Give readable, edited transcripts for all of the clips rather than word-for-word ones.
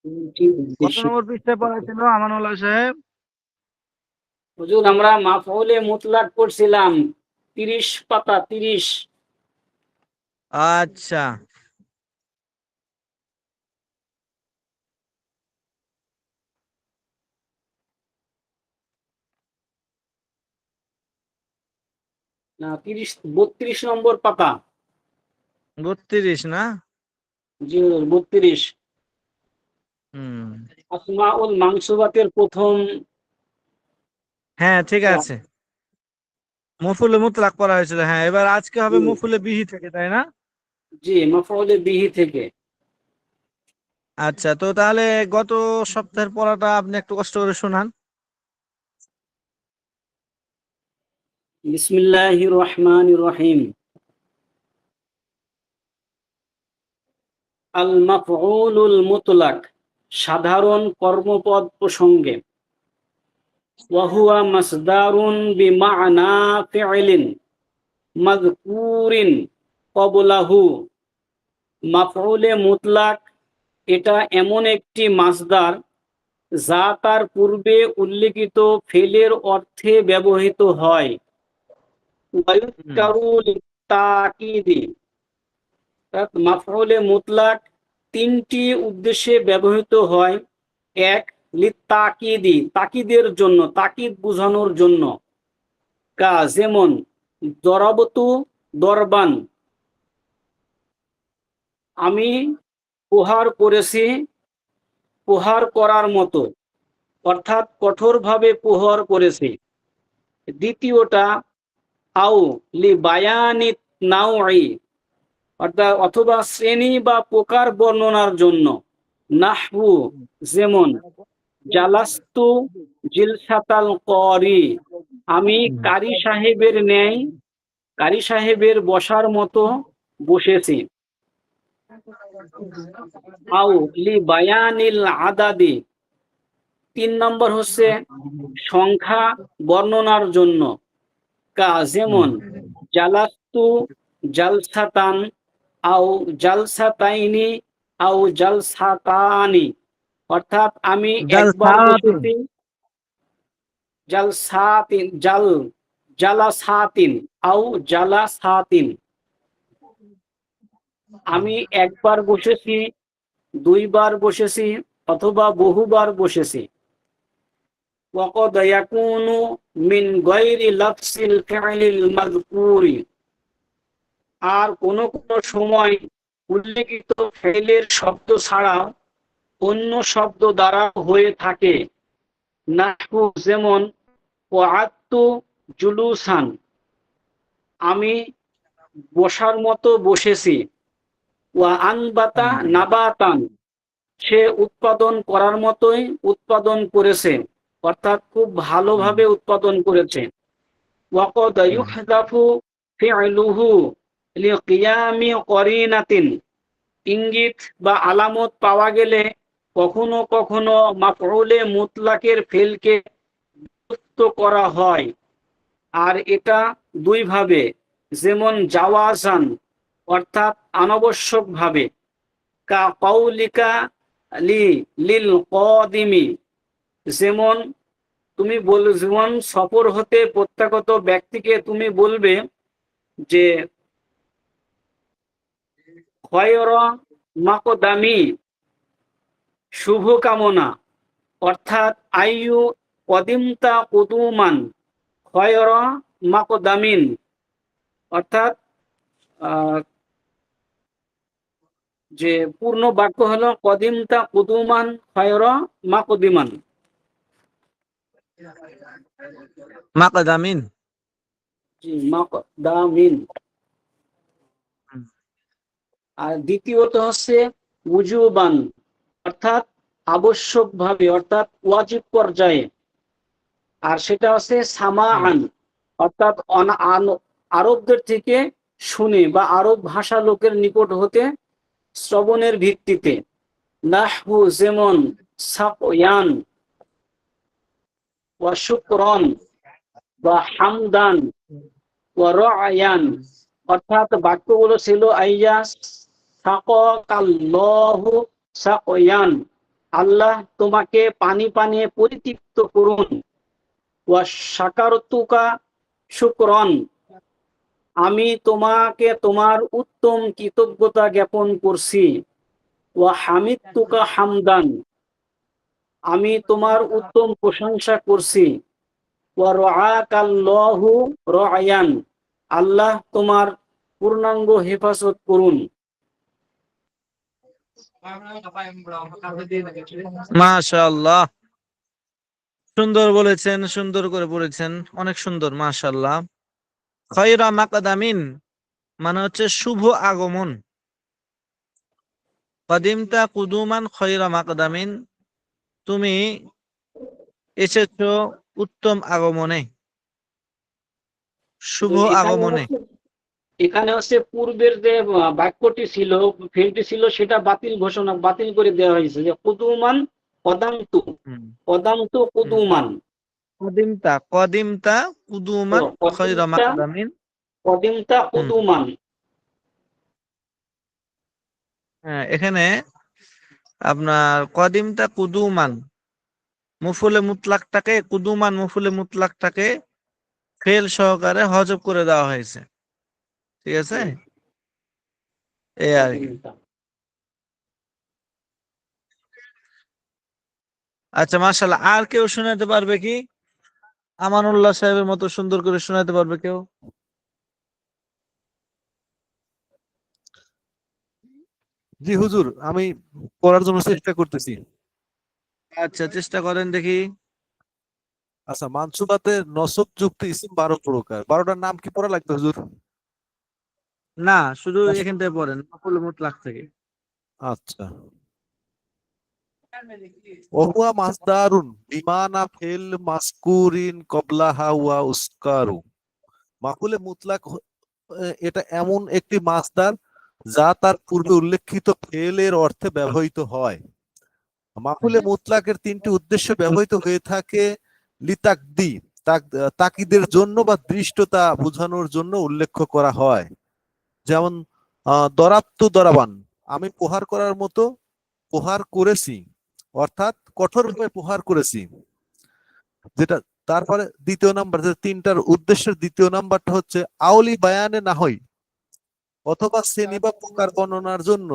তিনটি কত উদ্দেশ্যে। নম্বর পৃষ্ঠায় পড়া ছিল আমানুল্লাহ সাহেব? হুজুর আমরা মাফউলে মুতলাক পড়ছিলাম 30 পাতা 30। আচ্ছা, না 30 32 নম্বর পাতা। 32 না? জি হুজুর, 32। হুম, আসমাউল মানসুবাতের প্রথম। হ্যাঁ ঠিক আছে। মফুলে মুতলাক পড়া হয়েছিল, হ্যাঁ। এবার আজকে হবে জি মফুলে বিহি থেকে, তাই না? জি, মাফউলে বিহি থেকে। আচ্ছা, তো তাহলে গত সপ্তাহের পড়াটা আপনি একটু কষ্ট করে শোনান। বিসমিল্লাহির রহমানির রহিম। আল মাফউলুল মুতলাক, সাধারণ কর্মপদ প্রসঙ্গে। ওয়াহুয়া মাসদারুন বিমা'না ফি'লিন মাযকুরিন ক্বাবলাহু। মাফউলে মুতলাক এটা এমন একটি মাসদার যা তার পূর্বে উল্লেখিত ফেলের অর্থে ব্যবহৃত হয়। হুম, ওয়ায়ুযকারু লিত্তাকিদি, অর্থাৎ মাফউলে মুতলাক তিনটি উদ্দেশ্যে ব্যবহৃত হয়। এক, লিত্তাকিদি, তাকিদের জন্য, তাকিদ বোঝানোর জন্য। যেমন দরাবতু দরবান, আমি প্রহার করেছি প্রহার করার মতো, অর্থাৎ কঠোরভাবে প্রহার করেছি। দ্বিতীয়টা আও লি বায়ানিত নাওয়ি, অর্থাৎ অথবা শ্রেণী বা প্রকার বর্ণনার জন্য। নাহবু, যেমন জালাস্তু জিলসাতাল করি, আমি হুম, কারি সাহেবের ন্যায়, কারি সাহেবের বসার মতো বসেছি। আও লি বায়ানিল আদাদি, 3 নম্বর হচ্ছে সংখ্যা বর্ণনার জন্য। হুম, যেমন জালাস্তু জালসাতান, আও জালসাতাইনি, আও জালসাতানি, অর্থাৎ আমি জাল একবার সাতিন। বসেছি। জালসাতিন জালাসাতিন, আও জালাসাতিন, আমি একবার বসেছি, 2বার বসেছি, অথবা বহুবার বসেছি। ওয়াকাদ ইয়াকুনু মিন গায়রি লাফসিল ফি'লিল মাযকুরি, আর কোন কোন সময় উল্লেখিত ফেলের শব্দ ছাড়া অন্য শব্দ দ্বারা হয়ে থাকে। নাহু, যেমন ওয়াআত্তু জুলুসান, আমি বসার মতো বসেছি। ওয়া আনবাতা হুম, নাবাতান, সে উৎপাদন করার মতোই উৎপাদন করেছে, অর্থাৎ খুব হুম, ভালোভাবে উৎপাদন করেছে। ওয়াকাদ হুম। ইউহযাফু ফি'লুহু লিকিয়ামি করিনাতিন, ইঙ্গিত বা আলামত পাওয়া গেলে কখনো কখনো মাফউলে মুতলাকের ফেলকে বিলুপ্ত করা হয়। আর এটা দুই ভাবে, যেমন জাওয়াজান, অর্থাৎ অনাবশ্যকভাবে। কা কওলিকা লি লিল কদিমি, যেমন যেমন সফর হতে প্রত্যাগত ব্যক্তিকে তুমি বলবে যে খয়রা মাকদামি, শুভ কামনা, অর্থাৎ আইয়ু কদিমতা কুদুমান খয়রা মাকদামিন, অর্থাৎ আহ, যে পূর্ণ বাক্য হলো কদিমতা কুদুমান খয়রা মাকদিমান। মাকাদামিন। জি, মাকদামিন। হুম, আর দ্বিতীয়ত হচ্ছে উজুবান, অর্থাৎ আবশ্যকভাবে, অর্থাৎ ওয়াজিব পর্যায়ে। আর সেটা হচ্ছে হুম, সামাআন, অর্থাৎ আরবদের থেকে শুনে বা আরব ভাষা লোকের নিকট হতে শ্রবণের ভিত্তিতে। নাহু, যেমন সাকয়ান, ওয়া শুকরন, বা হামদান, ওয়া রায়ান, অর্থাৎ বাক্যগুলো ছিল আইয়া সাকাল্লাহু সাকয়ান, আল্লাহ তোমাকে পানি পানিয়ে পরিতৃপ্ত করুন। ওয়া শাকারতুকা শুকরন, আমি তোমাকে তোমার উত্তম কৃতজ্ঞতা জ্ঞাপন করছি। ওয়া হামিদতুকা হামদান, আমি তোমার উত্তম প্রশংসা করছি। ওয়া রাআকাল্লাহু রায়ান, আল্লাহ তোমার পূর্ণাঙ্গ হেফাজত করুন। মাশাআল্লাহ, সুন্দর বলেছেন, সুন্দর করে বলেছেন, অনেক সুন্দর মাশাআল্লাহ। খয়রা মাকদামিন মানে হচ্ছে শুভ আগমন। কদিমতা কুদুমান খয়রা মাকদামিন, তুমি এসেছো উত্তম আগমনে, শুভ তো এখানে আগমনে। হচ্ছে এখানে হচ্ছে পূর্বের যে বাক্যটি ছিল, ফেলটি ছিল, সেটা বাতিল করে দেওয়া হয়েছে, যে কুদুমান কদামতু, হুম। কদামতু হুম। কুদুমান। কদিমতা তো কুদুমান খয়রা কদিমতা মাকদামিন। কদিমতা হুম। কুদুমান। হ্যাঁ, এখানে আপনার কদিমতা কুদুমান মুফুলে মুতলাকটাকে, কুদুমান মুফুলে মুতলাকটাকে ফেল সহকারে হজব করে দেওয়া হয়েছে। ঠিক আছে, এই আর কি। কদিমতা। আচ্ছা মাশাআল্লাহ, আর কেউ শোনাতে পারবে কি? আমানুল্লাহ সাহেবের মতো সুন্দর করে শোনাতে পারবে কেউ? জি হুজুর, আমি পড়ার জন্য চেষ্টা করতেছি। আচ্ছা, চেষ্টা করেন দেখি। আচ্ছা, মানসুবাতে নসব যুক্ত ইসিম 12 প্রকার। 12টার নাম কি পড়া লাগবে হুজুর? না, শুধু এখান থেকে পড়েন, নকুল মুতলাক থেকে। আচ্ছা। ওহুয়া মাসদারুন বিমানা ফেল মাসকুরিন কবলাহা ওয়া উসকারু। মাকুলে মুতলাক এটা এমন একটি মাসদার যা তার পূর্বে উল্লেখিত ফেলের অর্থে ব্যবহৃত হয়। মাকুলে মুতলাকের তিনটি উদ্দেশ্য ব্যবহৃত হয়ে থাকে: লিতাকদি, তাকিদের জন্য বা দৃষ্টতা বোঝানোর জন্য উল্লেখ করা হয়। যেমন দরাপ্তু দরাবান, আমি প্রহার করার মতো প্রহার করেছি, অর্থাৎ কঠোরভাবে প্রহার করেছি। যেটা তারপরে দ্বিতীয় নাম্বার, যে তিনটার উদ্দেশ্যের দ্বিতীয় নাম্বারটা হচ্ছে আউলি বায়ানে না হয়, অথবা শ্রেণী বা প্রকার বর্ণনার জন্য,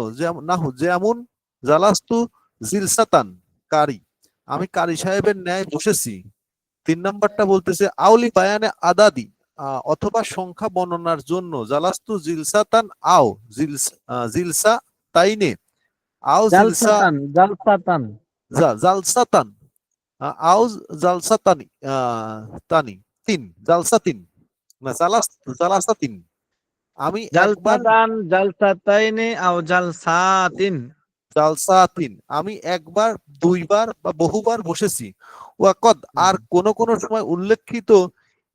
যেমন জালাস্তু জিলসাতান কারি, আমি কারি সাহেবের ন্যায় বসেছি। তিন নাম্বারটা বলতেছে আউলি বায়ানে আদাদি, অথবা সংখ্যা বর্ণনার জন্য, জালাস্তু জিলসাতান আও জিলসা তাইনে, আও জিলসা জালসাতান, জালসাতান। জালসাতান, আও জালসাতানি, তানি, তিন জালসাতিন, না জালাসাতিন, আমি একবার জালসাতান, জালসাতাইনে আও জালসাতিন। জালসাতিন, আমি একবার, দুইবার বা বহুবার বসেছি। ওয়াকদ, আর কোন কোন সময় উল্লেখিত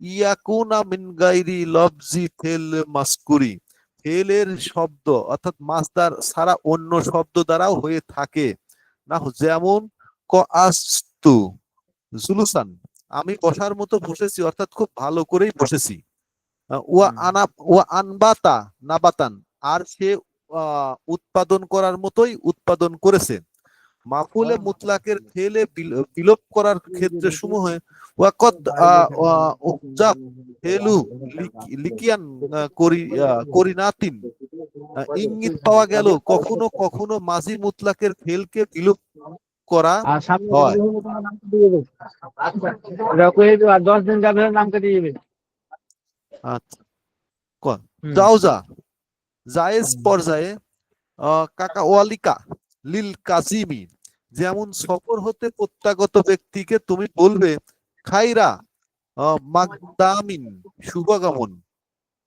ইয়াকুনা মিন গাইরি লফজি ফেল মাসকুরি, ফেলের শব্দ অর্থাৎ মাসদার ছাড়া অন্য শব্দ দ্বারাও হয়ে থাকে। না, যেমন ক আস্তু জুলুসান, আমি বসার মতো বসেছি, অর্থাৎ খুব ভালো করেই বসেছি। ওয়া আনবাতা নাবাতান, আর সে উৎপাদন করার মতোই উৎপাদন করেছে। মাফুলে মুতলাকের ফেলে বিলোপ করার ক্ষেত্রে সমূহে ওয়াকদ উকজাব ফেলু লিকিয়ান করিনাতিন, ইঙ্গিত পাওয়া গেল কখনো কখনো মাঝি মুতলাকের ফেলকে বিলোপ করা আর সামনে হয়। নামটা দিয়ে দেবে। এটা কয়ে দেবে, আর 10 দিন যাবে নামটা দিয়ে দেবে। আচ্ছা, জাওজা জায়েজ পর্যায়ে কাকা ওয়ালিকা লিল কাজিমি, যেমন সফর হতে প্রত্যাগত ব্যক্তিকে তুমি বলবে খাইরা মাকদামিন, শুভগমন,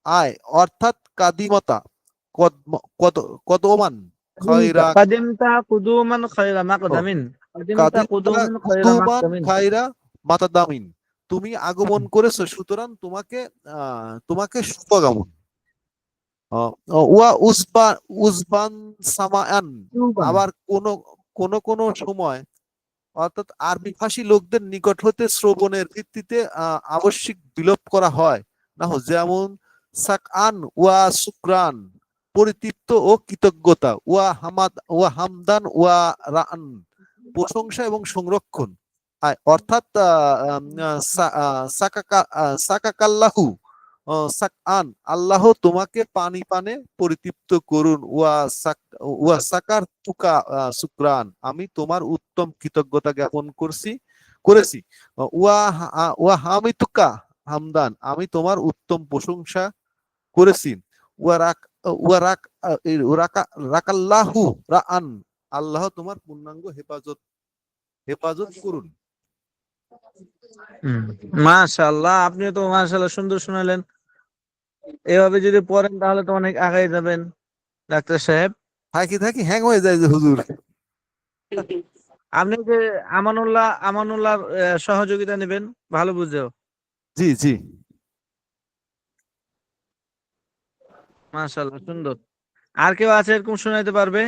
আয়, অর্থাৎ কাদিমতা কদমান খয়রা, কাদিমতা কুদুমান খায়রা মাকদামিন। কাদিমতা কাদিমতা কুদুমান খায়রা কুদুমান মাকদামিন। খায়রা মাতাদামিন, তুমি আগমন করেছো, সুতরাং তোমাকে শুভগমন। ওয়া উসবান সামায়ান, আবার কোন কোন কোন সময়, অর্থাৎ আরবি ভাষী লোকদের নিকট হতে শ্রবণের ভিত্তিতে আবশ্যিক বিলোপ করা হয়। না, যেমন সাকআন ওয়া শুকরান, পরিতৃপ্ত ও কৃতজ্ঞতা, ওয়া হামদান ওয়া রান, প্রশংসা এবং সংরক্ষণ। অর্থাৎ সাকাকাল্লাহু সাকআন, আল্লাহ তোমাকে পানি পানে পরিতৃপ্ত করুন। ওয়া সাকার তুকা শুকরান, আমি তোমার উত্তম কৃতজ্ঞতা জ্ঞাপন করেছি। ওয়া হামিতুকা হামদান, আমি তোমার উত্তম প্রশংসা করেছি। ওয়া রাক ওয়া রাক রাকা রাকাল্লাহু রাআন, আল্লাহ তোমার পূর্ণাঙ্গ হেফাজত করুন। মাশাআল্লাহ, আপনিও তো মাশাআল্লাহ সুন্দর শোনালেন। এভাবে যদি পড়েন তাহলে তো অনেক আগাই যাবেন ডাক্তার সাহেব। থাকি থাকি হ্যাং হয়ে যায় যে হুজুর। আপনি যে আমানুল্লাহ সহযোগিতা নেবেন ভালো বুঝেও। জি জি। মাশাআল্লাহ সুন্দর। আর কেউ আছে এরকম শোনাইতে পারবে?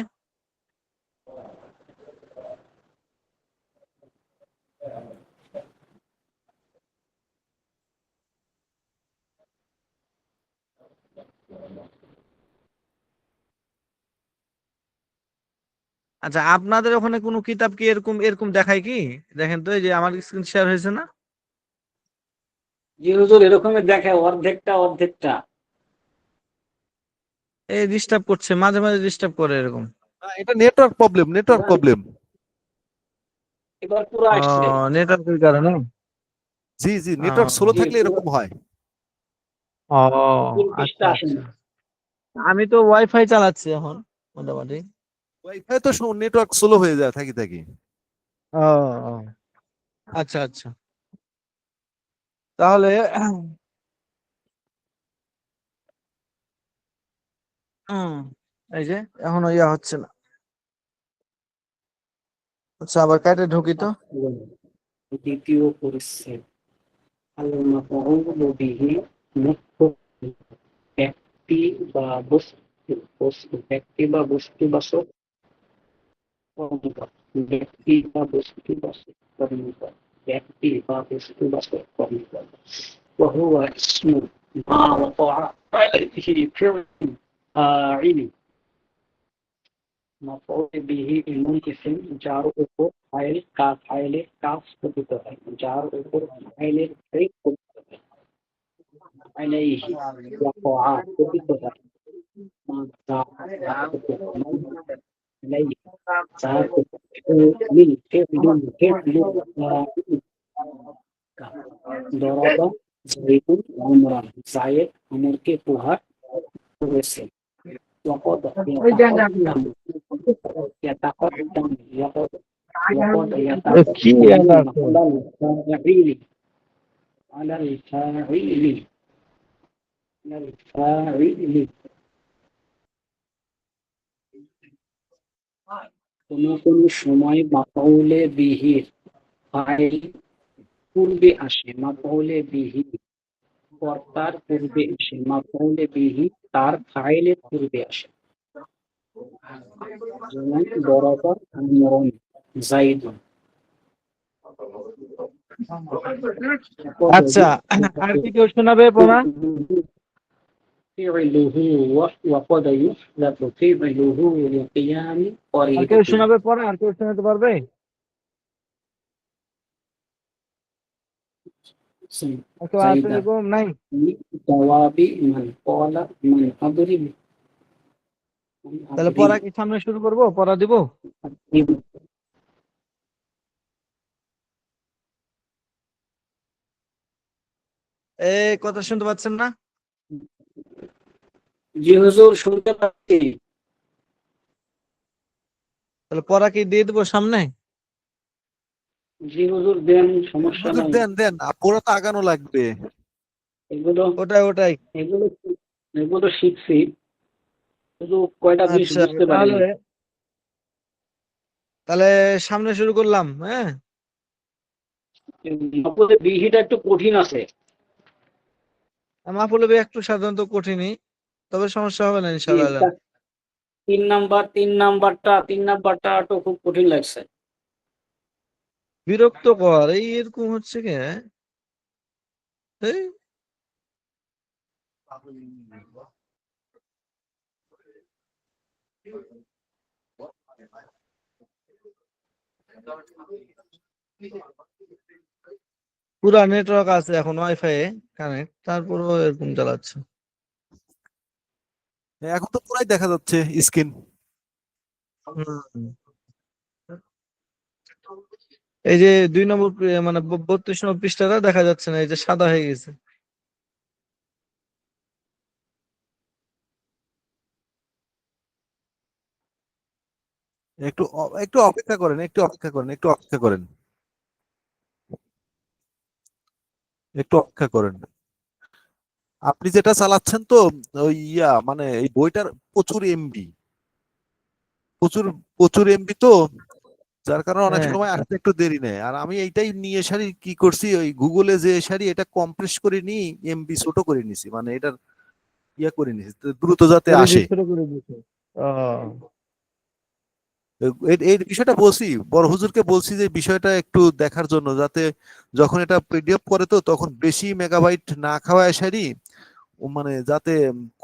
আচ্ছা, আপনাদের ওখানে কোনো কিতাব কি এরকম এরকম দেখায় কি? দেখেন তো, এই যে আমার স্ক্রিন শেয়ার হয়েছে না? জি হুজুর, এরকমই দেখায় অর্ধেকটা অর্ধেকটা। এই ডিস্টার্ব করছে, মাঝে মাঝে ডিস্টার্ব করে এরকম। এটা নেটওয়ার্ক প্রবলেম। এবার পুরো ও, আসছে। নেটওয়ার্কের কারণে। জি জি, নেটওয়ার্ক স্লো ও, থাকলে পুরো এরকম হয়। ও, ফুল আচ্ছা পৃষ্ঠা আসেনি। আচ্ছা। আমি তো ওয়াইফাই চালাচ্ছি এখন মোটামুটি। ওয়াইফাই তো নেটওয়ার্ক স্লো হয়ে যায় থাকি থাকি। ও, ও, আচ্ছা আচ্ছা। তাহলে হুম, এই যে এখনো ইয়া হচ্ছে না। আচ্ছা, আবার কাটে ঢুকি তো। দ্বিতীয় পরিচ্ছেদ। আল-মাফউলু বিহি মুখ্য ব্যক্তি বা বস্তুবাচক কর্মপদ। ব্যক্তি বা বস্তুবাচক কর্মপদ। وهو اسم ما وقع عليه فعل فاعل مفعول به এমন ইসম যার উপর ফাইলের কাজ পতিত হয়, যার উপর ফাইলের ক্রিয়া পতিত হয়। আলাইহি ওয়াقع পতিত হয়। যা আলাইহি যার উপর ফি'লুন দরাবা যাইদুন আমরান, যায়েদ আমরকে প্রহার করেছে। وقد ওই যান যান। يتقدم وقد কি يتقدم আবার আছে? على الفاعل কোন সময় মাফউলে বিহির ফাইল পূর্বে আসে, মাফউলে বিহি কর্তার পূর্বে আসে, মাফউলে বিহি তার ফাইলের পূর্বে আসে। যেমন দরাবা আমরুন যাইদুন। আচ্ছা, আর কি কেউ শোনাবে পড়া? فعله وقد يحذف فعله لقيام আর কেউ قرينته শোনাবে পড়া? আর কেউ শোনাতে পারবে? আর কেউ আছে زيدا এরকম? নাই? جواب من قال من أضرب তাহলে পড়া কি সামনে শুরু করবো? পড়া দিব? أضرب কথা শুনতে পাচ্ছেন না? জি হুজুর, শুনতে পাচ্ছি। তাহলে পড়া কি দিয়ে দেবো সামনে? জি হুজুর, দেন, সমস্যা হুজুর নাই। দেন দেন, পুরো তো আগানো লাগবে। এগুলো ওটাই ওটাই। এগুলো এগুলো শিখছি, শুধু কয়টা জিনিস আচ্ছা, বুঝতে তাহলে পারিনি। তাহলে সামনে শুরু করলাম, হ্যাঁ। আপনাদের বিহিটা একটু কঠিন আছে। মাহফুল একটু সাধারণত কঠিনই, তবে সমস্যা হবে না জি, ইনশাআল্লাহ। তিন নাম্বারটা তো খুব কঠিন লাগছে। বিরক্তকর এই এরকম হচ্ছে কি, এই পুরা নেটওয়ার্ক আছে এখন ওয়াইফাই কানেক্ট, তারপরেও এরকম চালাচ্ছে। এখন তো পুরাই দেখা যাচ্ছে স্ক্রিন। হুম। এই যে 2 নম্বর মানে 32 নম্বর পৃষ্ঠাটা দেখা যাচ্ছে না, এই যে সাদা হয়ে গেছে। একটু একটু অপেক্ষা করেন, একটু অপেক্ষা করেন, একটু অপেক্ষা করেন, একটু অপেক্ষা করেন। আপনি যেটা চালাচ্ছেন তো ওই মানে এই বইটার প্রচুর এমবি, প্রচুর প্রচুর এমবি তো, যার কারণে অনেক হ্যাঁ সময় আসতে একটু দেরি নেয়। আর আমি এইটাই নিয়ে সারি কি করছি, ওই গুগলে যে সারি এটা কম্প্রেস করে নিই, এমবি ছোট করে নিছি, মানে এটার করে নিছি তো দ্রুত যাতে আসে। ছোট করে দিছে। ও এই বিষয়টা বলছি, বড় হুজুরকে বলছি যে বিষয়টা একটু দেখার জন্য, যাতে যখন এটা পিডিএফ করে তো তখন বেশি মেগাবাইট না খাওয়ায় সারি, মানে যাতে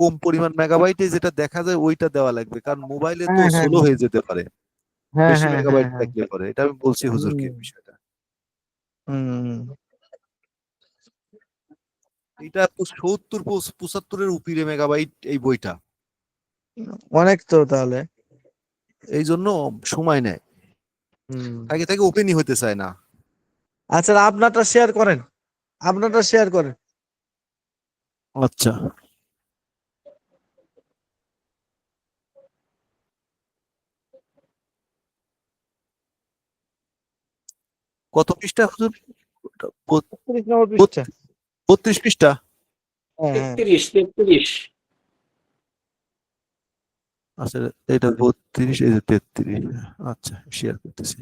কম পরিমাণ মেগাবাইটে যেটা দেখা যায় ওইটা দেওয়া লাগবে, কারণ মোবাইলে তো হ্যাঁ হ্যাঁ স্লো হয়ে যেতে পারে হ্যাঁ বেশি হ্যাঁ হ্যাঁ মেগাবাইট হ্যাঁ। থাকলে পরে। এটা আমি বলছি হুজুরকে হুম বিষয়টা। হুম। এটা তো 70-75-এর উপরে মেগাবাইট এই বইটা, অনেক তো তাহলে। এই জন্য সময় নেয়, হুম। আগে থেকে ওপেনই হতে চায় না। আচ্ছা আপনারটা শেয়ার করেন, আপনারটা শেয়ার করেন। আচ্ছা, কত পৃষ্ঠা হুজুর? 32 নম্বর পৃষ্ঠা। 32 পৃষ্ঠা। হ্যাঁ হ্যাঁ। 33 আচ্ছা, এটা 32, এই যে 33। আচ্ছা, শেয়ার করতেছি।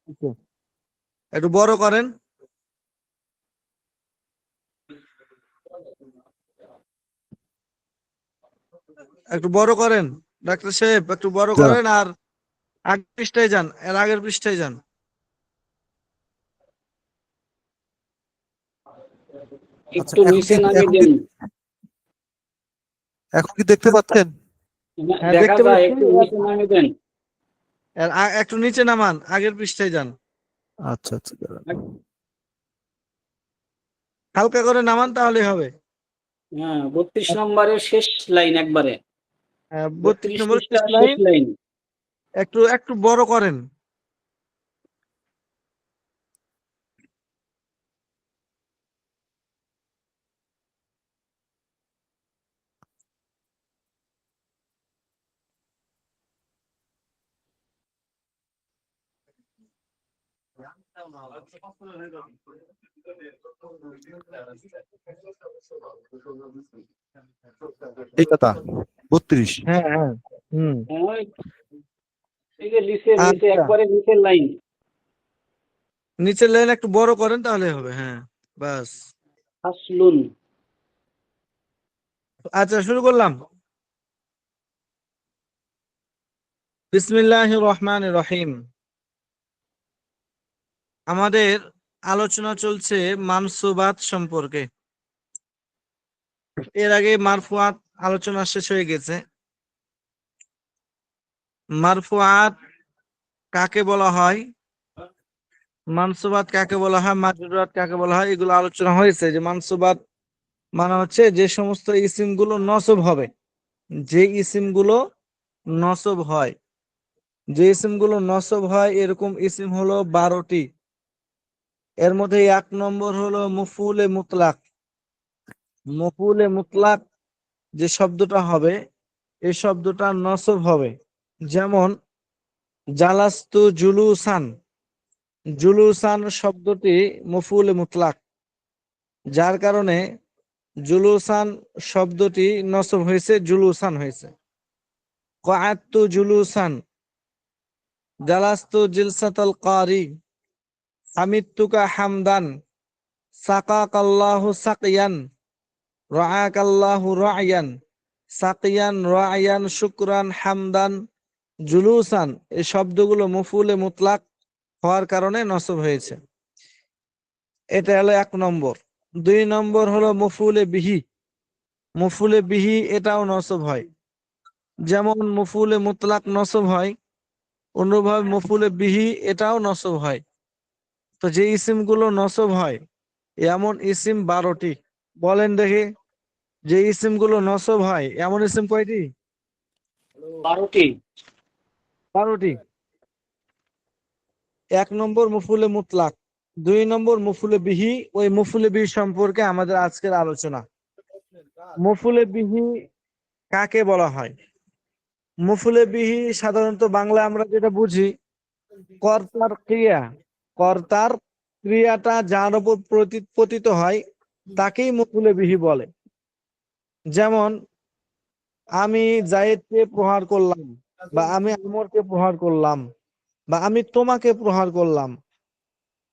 আচ্ছা, একটু বড় করেন। একটু বড় করেন ডাক্তার সাহেব, একটু বড় যা, করেন। আর আগের পৃষ্ঠায় যান, এর আগের পৃষ্ঠায় যান। আচ্ছা, একটু নিচে নামিয়ে এখন কি দেন। এখন কি দেখতে পাচ্ছেন? হ্যাঁ দেখা দেখতে যায়, পাচ্ছি। একটু নিচে নামিয়ে দেন। একটু নিচে নামান, আগের পৃষ্ঠায় যান। আচ্ছা আচ্ছা, দাঁড়ান। হালকা করে নামান তাহলেই হবে। হ্যাঁ, 32 নম্বরের শেষ লাইন একবারে। হ্যাঁ, 32 32 নম্বর শেষ পৃষ্ঠার শেষ লাইন। লাইন। একটু একটু বড় করেন। এই কথা 32। হ্যাঁ হ্যাঁ। হুম। হ্যাঁ, এই যে নিচে নিচে আচ্ছা, একবারে নিচের লাইন। নিচের লাইন একটু বড় করেন তাহলে হবে। হ্যাঁ বাস। ফাসলুন। আচ্ছা শুরু করলাম। বিসমিল্লাহির রহমানির রহিম। আমাদের আলোচনা চলছে মানসুবাত সম্পর্কে। এর আগে মারফুয়াত আলোচনা শেষ হয়ে গেছে। মারফুয়াত কাকে বলা হয়, মানসুবাত কাকে বলা হয়, মাজরুরাত কাকে বলা হয়, এগুলো আলোচনা হয়েছে। যে মানসুবাত মানে হচ্ছে যে সমস্ত ইসিমগুলো নসব হবে, যে ইসিমগুলো নসব হয়, যে ইসিমগুলো নসব হয় এরকম ইসিম হলো 12টি। এর মধ্যে 1 নম্বর হলো মফউলে মুতলাক। মফউলে মুতলাক যে শব্দটা হবে, এই শব্দটা নসব হবে। যেমন জালাস্তু জুলুসান, জুলুসান শব্দটি মফউলে মুতলাক, যার কারণে জুলুসান শব্দটি নসব হয়েছে, জুলুসান হয়েছে। কআদতু জুলুসান, জালাস্তু জিলসাতাল কারি, হামিদতুকা হামদান, সাকাকাল্লাহু সাকিয়ান, রাআকাল্লাহু রা'য়ান, সাকিয়ান রা'য়ান শুকরান হামদান জুলুসান এই শব্দগুলো মফউলে মুতলাক হওয়ার কারণে নসব হয়েছে। এটা হলো 1 নম্বর। 2 নম্বর হলো মফউলে বিহি। মফউলে বিহি এটাও নসব হয়, যেমন মফউলে মুতলাক নসব হয়, অন্যভাবে মফউলে বিহি এটাও নসব হয়। তো যে ইসিমগুলো নসব হয় এমন ইসিম 12টি। বলেন দেখি, যে ইসিমগুলো নসব হয় এমন ইসিম কয়টি? 12টি। 12টি। 1 নম্বর মফউলে মুতলাক, 2 নম্বর মফউলে বিহি। ওই মফউলে বিহি সম্পর্কে আমাদের আজকের আলোচনা। মফউলে বিহি কাকে বলা হয়? মফউলে বিহি সাধারণত বাংলা আমরা যেটা বুঝি, কর্তার ক্রিয়া, কর্তার ক্রিয়াটা যার উপর পতিত হয় তাকেই মফউলে বিহি বলে। যেমন আমি জায়েদকে প্রহার করলাম, বা আমি আমরকে প্রহার করলাম, বা আমি তোমাকে প্রহার করলাম,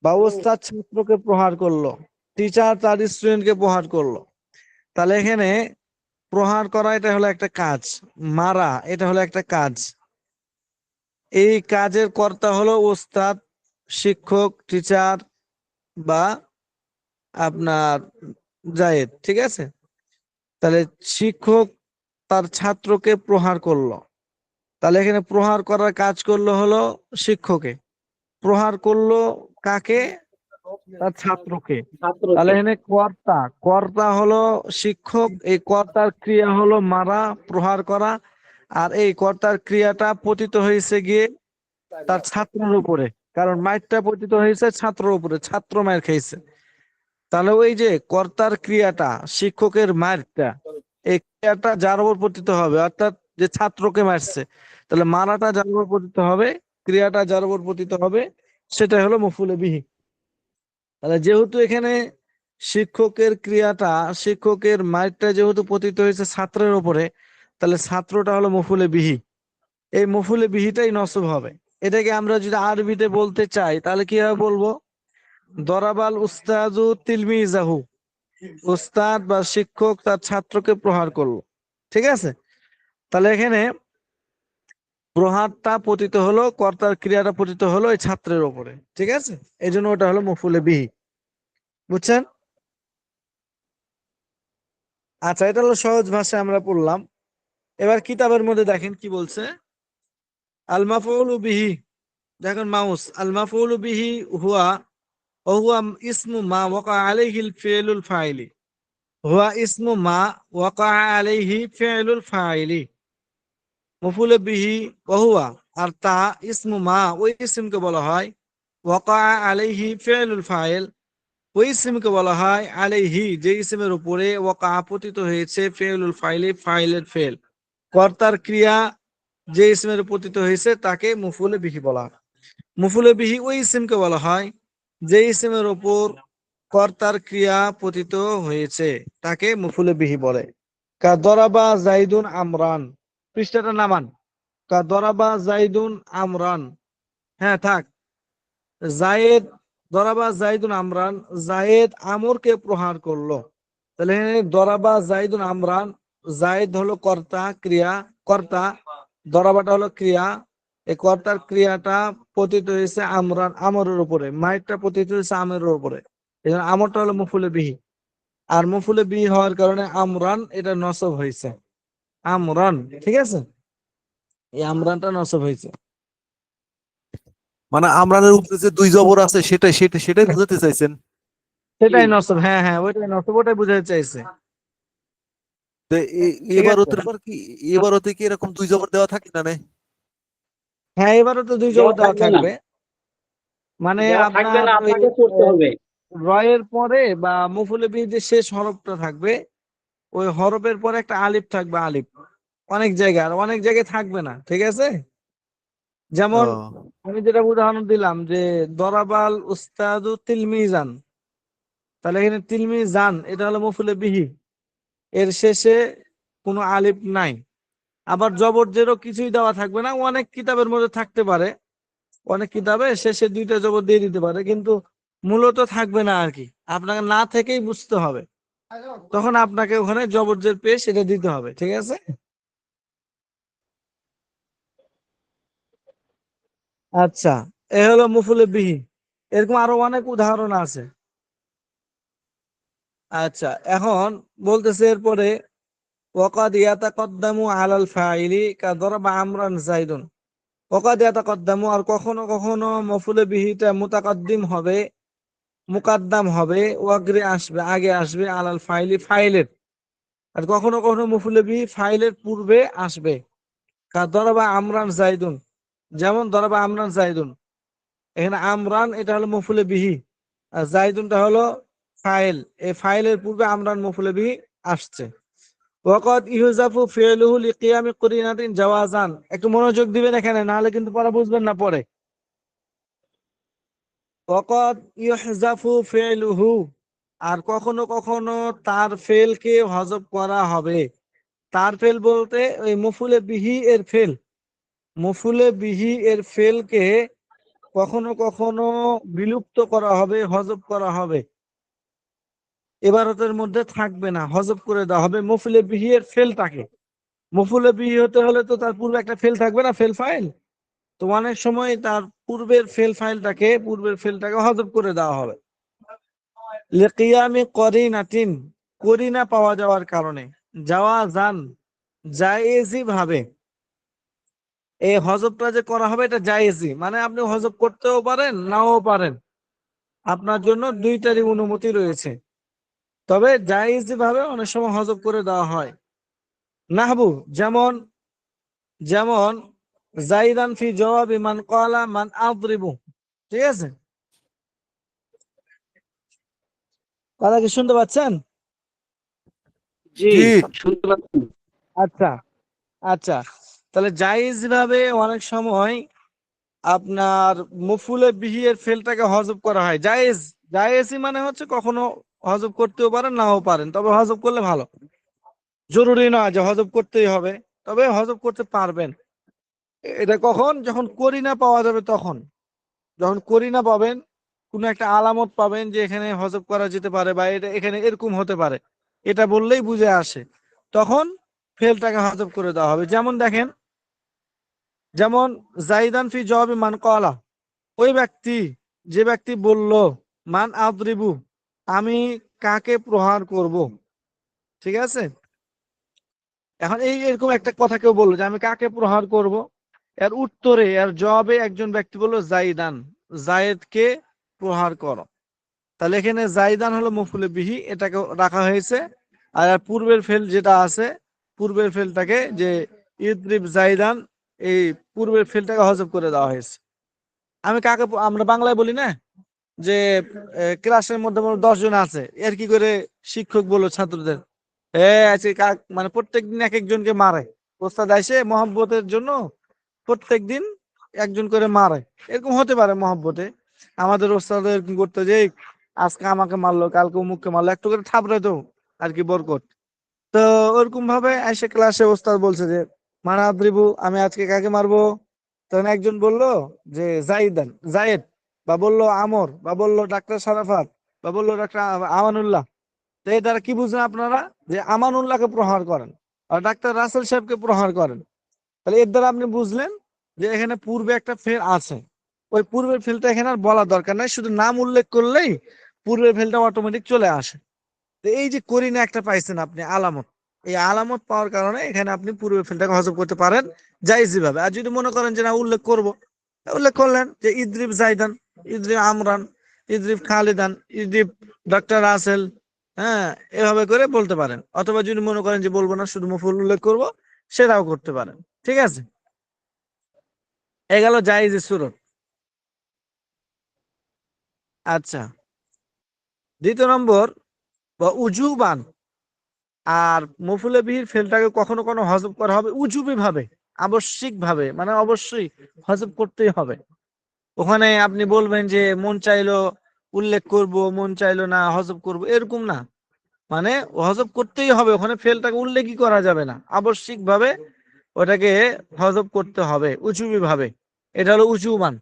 বা ওস্তাদ ছাত্রকে প্রহার করলো, টিচার তার স্টুডেন্টকে প্রহার করলো। তাহলে এখানে প্রহার করা এটা হলো একটা কাজ, মারা এটা হলো একটা কাজ। এই কাজের কর্তা হলো ওস্তাদ, শিক্ষক, টিচার, বা আপনার জায়েদ। ঠিক আছে? তাহলে শিক্ষক তার ছাত্রকে প্রহার করলো, তাহলে এখানে প্রহার করার কাজ করলো হলো শিক্ষকে, প্রহার করলো কাকে? তার ছাত্রকে। তাহলে ছাত্রকে। এখানে কর্তা, কর্তা হলো শিক্ষক, এই কর্তার ক্রিয়া হলো মারা, প্রহার করা। আর এই কর্তার ক্রিয়াটা পতিত হয়েছে গিয়ে তার ছাত্রের উপরে, কারণ মাইরটা পতিত হয়েছে ছাত্রের উপরে, ছাত্র মায়ের খেয়েছে। তাহলে ওই যে কর্তার ক্রিয়াটা, শিক্ষকের মারটা, এই ক্রিয়াটা যার উপর পতিত হবে, অর্থাৎ যে ছাত্রকে মারছে, তাহলে মারাটা যার উপর পতিত হবে, ক্রিয়াটা যার উপর পতিত হবে, সেটা হলো মফউলে বিহি। তাহলে যেহেতু এখানে শিক্ষকের ক্রিয়াটা, শিক্ষকের মারটা যেহেতু পতিত হয়েছে ছাত্রের উপরে, তাহলে ছাত্রটা হলো মফউলে বিহি। এই মফউলে বিহিটাই নসব হবে। এটাকে আমরা যদি আরবিতে বলতে চাই তাহলে কিভাবে বলবো? দরাবাল উস্তাজু তিলমিজাহু, উস্তাদ বা শিক্ষক তার ছাত্রকে প্রহার করলো। ঠিক আছে? তাহলে এখানে প্রহারটা পতিত হলো, কর্তার ক্রিয়াটা পতিত হলো এই ছাত্রের উপরে। ঠিক আছে? এই জন্য ওটা হলো মফউলে বিহি। বুঝছেন? আচ্ছা, এটা হলো সহজ ভাষায় আমরা পড়লাম। এবার কিতাবের মধ্যে দেখেন কি বলছে। আল মাফউলু বিহি, দেখেন মাউস, আল মাফউলু বিহি হুয়া ও হুয়া ইসমু মা ওয়াকা আলাইহিল ফি'লুল ফাইলি। হুয়া ইসমু মা ওয়াকা আলাইহি ফি'লুল ফাইলি। মফউলে বিহি ওহুয়া, আর তা ইসমু মা ওই ইসমকে বলা হয়, ওয়াকা আলাইহি ফি'লুল ফাইল ওই ইসমকে বলা হয়, আলাইহি যে ইসমের উপরে ওয়াকা পতিত হয়েছে, ফি'লুল ফাইলি ফাইলের ফেল, কর্তার ক্রিয়া যে ইসমের পতিত হয়েছে তাকে মফউলে বিহি বলা হয়। মফউলে বিহি ওই ইসমকে বলা হয় যে ইসমের উপর কর্তার ক্রিয়া পতিত হয়েছে, তাকে মফউলে বিহি বলে। কা দরাবা জাইদুন আমরান, পৃষ্ঠাটা নামান। কা দরাবা জাইদুন আমরান, হ্যাঁ থাক। জায়েদ, দরাবা জাইদুন আমরান, জায়েদ আমরকে প্রহার করলো। তাহলে দরাবা জাইদুন আমরান, জায়েদ হলো কর্তা, ক্রিয়া, কর্তা, দরাবাটা হলো ক্রিয়া, এই কর্তার ক্রিয়াটা পতিত হয়েছে আমরান, আমরের উপরে, মাইটটা পতিত হয়েছে আমের উপরে। এই জন্য আমরটা হলো মফউলে বিহি। আর মফউলে বিহি হওয়ার কারণে আমরান এটা নসব হয়েছে, আমরান। ঠিক আছে? এই আমরানটা নসব হয়েছে। মানে আমরানের উপরে যে 2 জবর আছে সেটাই বুঝাতে চাইছেন? সেটাই নসব, হ্যাঁ হ্যাঁ, ওইটাই নসব, ওটাই বুঝাতে চাইছে। তো ঠিক আছে? এবার হতে কি এরকম 2 জবর দেওয়া থাকে না? হ্যাঁ, এবারও তো 2 জবর দেওয়া দেওয়া থাকবে না, থাকবে। মানে দেওয়া থাকবে আপনার না, ওই আপনাকে করতে হবে। রয়ের পরে বা মফউলে বিহি যে শেষ হরফটা থাকবে, ওই হরফের পরে একটা আলিফ থাকবে, আলিফ। অনেক জায়গায়, আর অনেক জায়গায় থাকবে না। ঠিক আছে? যেমন ও, আমি যেটা উদাহরণ দিলাম যে দরাবাল উস্তাদু তিলমিজান, তাহলে এখানে তিলমিজান এটা হলো মফউলে বিহি, এর শেষে কোনো আলিফ নাই। আবার জবরদেরও কিছুই দেওয়া থাকবে না, অনেক কিতাবের মধ্যে থাকতে পারে, অনেক কিতাবে শেষে 2টা জবর দিয়ে দিতে পারে, কিন্তু মূলত থাকবে না আর কি। আপনাকে না থেকেই বুঝতে হবে, তখন আপনাকে ওখানে জবরজের পেশ এটা দিতে হবে। ঠিক আছে? আচ্ছা, এ হলো মফুলে বিহি। এরকম আরো অনেক উদাহরণ আছে। আচ্ছা, এখন বলতেছে এরপরে ওয়াকাদ ইয়াতাকাদ্দামু আলাল ফাইলি কাদরাবা আমরান যাইদুন। ওয়াকাদ ইয়াতাকাদ্দামু, আর কখনো কখনো মফুলে বিহিটা মুতাকাদ্দিম হবে, মুকাদ্দাম হবে, ওয়াগরে আসবে, আগে আসবে, আলাল ফাইলি, ফাইলের। আর কখনো কখনো মফুলে বিহি ফাইলের পূর্বে আসবে। দরাবা আমরান জাইদুন, যেমন দরাবা আমরান জাইদুন। এখানে আমরান এটা হলো মফুলে বিহি, আর জাইদুনটা হলো ফাইল। এই ফাইলের পূর্বে আমরান মফুলে বিহি আসছে। ওয়াকাদ ইউজাফু ফি'লুহু লিকিয়ামি করিনাতিন জাওয়াজান। একটু মনোযোগ দিবেন এখানে, নাহলে কিন্তু পড়া বুঝবেন না পরে। ওয়াকাদ ইউহজাফু ফি'লুহু, আর কখনো কখনো তার ফেলকে হযফ করা হবে। তার ফেল বলতে ওই মফুলে বিহি এর ফেল, মফুলে বিহি এর ফেলকে কখনো কখনো বিলুপ্ত করা হবে, হযফ করা হবে। ইবারতের মধ্যে থাকবে না, হযফ করে দেওয়া হবে মফুলে বিহি এর ফেলটাকে। মফুলে বিহি হতে হলে তো তার পূর্বে একটা ফেল থাকবে না, ফেল ফাইল। তো অনেক সময় তার পূর্বের ফেলটাকে হযফ করে দেওয়া হবে লিকিয়ামি করিনাতিন, করিনা পাওয়া যাওয়ার কারণে, জাওয়াজান, জায়েজি ভাবে। এই হযফটা যে করা হবে এটা জায়েজি, মানে আপনি হযফ করতেও পারেন, নাও পারেন, আপনার জন্য দুইটারই অনুমতি রয়েছে। তবে জায়েজি ভাবে অনেক সময় হযফ করে দেওয়া হয়। নাহবু, যেমন যেমন জাইদান ফি জওয়াবি মান ক্বালা মান আযরিবু। ঠিক আছে, কথা কি শুনতে পাচ্ছেন? জি, জি। শুনতে পাচ্ছি। আচ্ছা আচ্ছা, তাহলে জায়েজ ভাবে অনেক সময় আপনার মফুলে বিহি এর ফেলটাকে হযফ করা হয়। জায়েজ, জায়েজই মানে হচ্ছে কখনো হযফ করতেও পারেন, নাও পারেন, তবে হযফ করলে ভালো। জরুরি নয় যে হযফ করতেই হবে, তবে হযফ করতে পারবেন। এটা কখন? যখন করিনা পাওয়া যাবে তখন। যখন করিনা পাবেন, কোনো একটা আলামত পাবেন যে এখানে হযফ করা যেতে পারে, বা এটা এখানে এরকম হতে পারে, এটা বললেই বুঝে আসে, তখন ফেলটাকে হযফ করে দেওয়া হবে। যেমন দেখেন, যেমন জাইদান ফি জওয়াবি মান ক্বালা, ওই ব্যক্তি, যে ব্যক্তি বলল, মান আদরিবু, আমি কাকে প্রহার করব। ঠিক আছে, এখন এই এরকম একটা কথা কেউ বললো যে আমি কাকে প্রহার করব, এর উত্তরে, এর জবাবে একজন ব্যক্তি বলল জাইদান, জায়েদকে প্রহার করো। তাহলে এখানে জাইদান হলো মফুলে বিহি, এটাকে রাখা হয়েছে। আর এর পূর্বের ফেল যেটা আছে, পূর্বের ফেলটাকে যে ইদ্রিব জাইদান, এই পূর্বের ফেলটাকে হযফ করে দেওয়া হয়েছে। আমি কাকে, আমরা বাংলায় বলি না যে ক্লাসের মধ্যে 10 জন আছে, এর কি করে শিক্ষক বললো ছাত্রদের, আছে মানে প্রত্যেকদিন এক একজনকে মারে, ওস্তাদ আইসে মহব্বতের জন্য প্রত্যেকদিন একজন করে মারে। এরকম হতে পারে মহব্বতে, আমাদের ওস্তাদ এরকম করতে যে আজকে আমাকে মারলো, কালকে অমুককে মারলো, একটু করে থাপড়ে তো আর কি বরকত। তো ওরকম ভাবে এসে ক্লাসে ওস্তাদ বলছে যে মানা আদ্রিবু, আমি আজকে কাকে মারবো। তখন একজন বলল যে জাইদান, জায়েদ, বা বললো আমর, বা বললো ডাক্তার সারাফাত, বা বললো ডাক্তার আমানুল্লাহ। তো এই দ্বারা কি বুঝলেন আপনারা? যে আমানুল্লাহকে প্রহার করেন আর ডাক্তার রাসেল সাহেবকে প্রহার করেন। তাহলে এর দ্বারা আপনি বুঝলেন যে এখানে পূর্বে একটা ফেল আছে। ওই পূর্বের ফেলটা এখানে আর বলার দরকার নাই, শুধু নাম উল্লেখ করলেই পূর্বের ফেলটা অটোমেটিক চলে আসে। তো এই যে করিনা একটা পাইছেন আপনি আলামত, এই আলামত পাওয়ার কারণে এখানে আপনি পূর্বের ফেলটাকে হজম করতে পারেন জায়েজি ভাবে। আর যদি মনে করেন যে না উল্লেখ করব, উল্লেখ করলেন যে ইদ্রিব জাইদান, ইদ্রিব আমরান, ইদ্রিব খালিদান, ইদ্রিব ডক্টর রাসেল, হ্যাঁ, এভাবে করে বলতে পারেন। অথবা যদি মনে করেন যে বলবো না, শুধু মফুল উল্লেখ করব, সেটাও করতে পারেন। ঠিক আছে, এ গেল জায়েজি সুরত। আচ্ছা, দ্বিতীয় নম্বর, বা উজুবান। আর মফুলে বিহির ফেলটাকে কখনো কোনো হজব করা হবে উজুবি ভাবে, আবশ্যিক ভাবে, মানে অবশ্যই হজব করতেই হবে। ওখানে আপনি বলবেন যে মন চাইলো উল্লেখ করব, মন চাইলো না হজব করব, এরকম না। মানে হজব করতেই হবে, ওখানে ফেলটাকে উল্লেখই করা যাবে না, আবশ্যিক ভাবে ওটাকে হজব করতে হবে উজুবি ভাবে। এটা হলো উজুবান।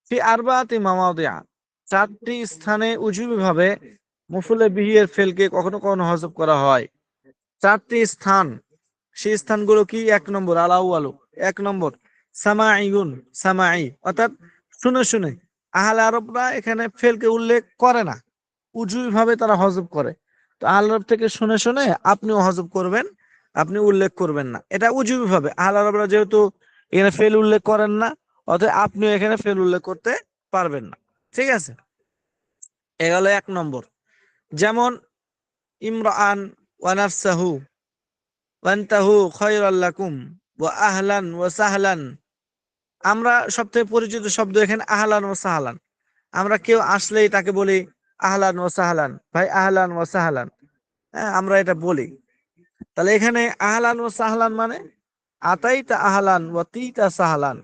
ফি আরবাতি মাওয়াদিআ, 4টি স্থানে উজুবি ভাবে মফুলে বিহির ফেলকে কখনো কখনো হজব করা হয়। 4টি স্থান, সেই স্থানগুলো কি? 1 নম্বর আলাউ আলু, 1 নম্বর সামাইগুন, সামাই অর্থাৎ শুনে শুনে। আহলে আরবরা এখানে ফেলকে উল্লেখ করে না, উজুই ভাবে তারা হজব করে। তো আহলে আরব থেকে শুনে শুনে আপনিও হজব করবেন, আপনি উল্লেখ করবেন না, এটা উজুই ভাবে। আহলে আরবরা যেহেতু এখানে ফেল উল্লেখ করেন না, অতএব আপনিও এখানে ফেল উল্লেখ করতে পারবেন না। ঠিক আছে, এ গেল 1 নম্বর। যেমন ইমরান ওয়া নাফসাহু ওয়ান্তাহু খায়রাল লাকুম ওয়া আহলান ওয়া সাহলান। আমরা সবথেকে পরিচিত শব্দ এখানে আহলান ওয়া সাহলান। আমরা কেউ আসলেই তাকে বলি আহলান ওয়া সাহলান, ভাই আহলান ওয়া সাহলান, হ্যাঁ আমরা এটা বলি। তাহলে এখানে আহলান ওয়া সাহলান মানে আতাইতা আহলান ওয়া তিতা সাহলান।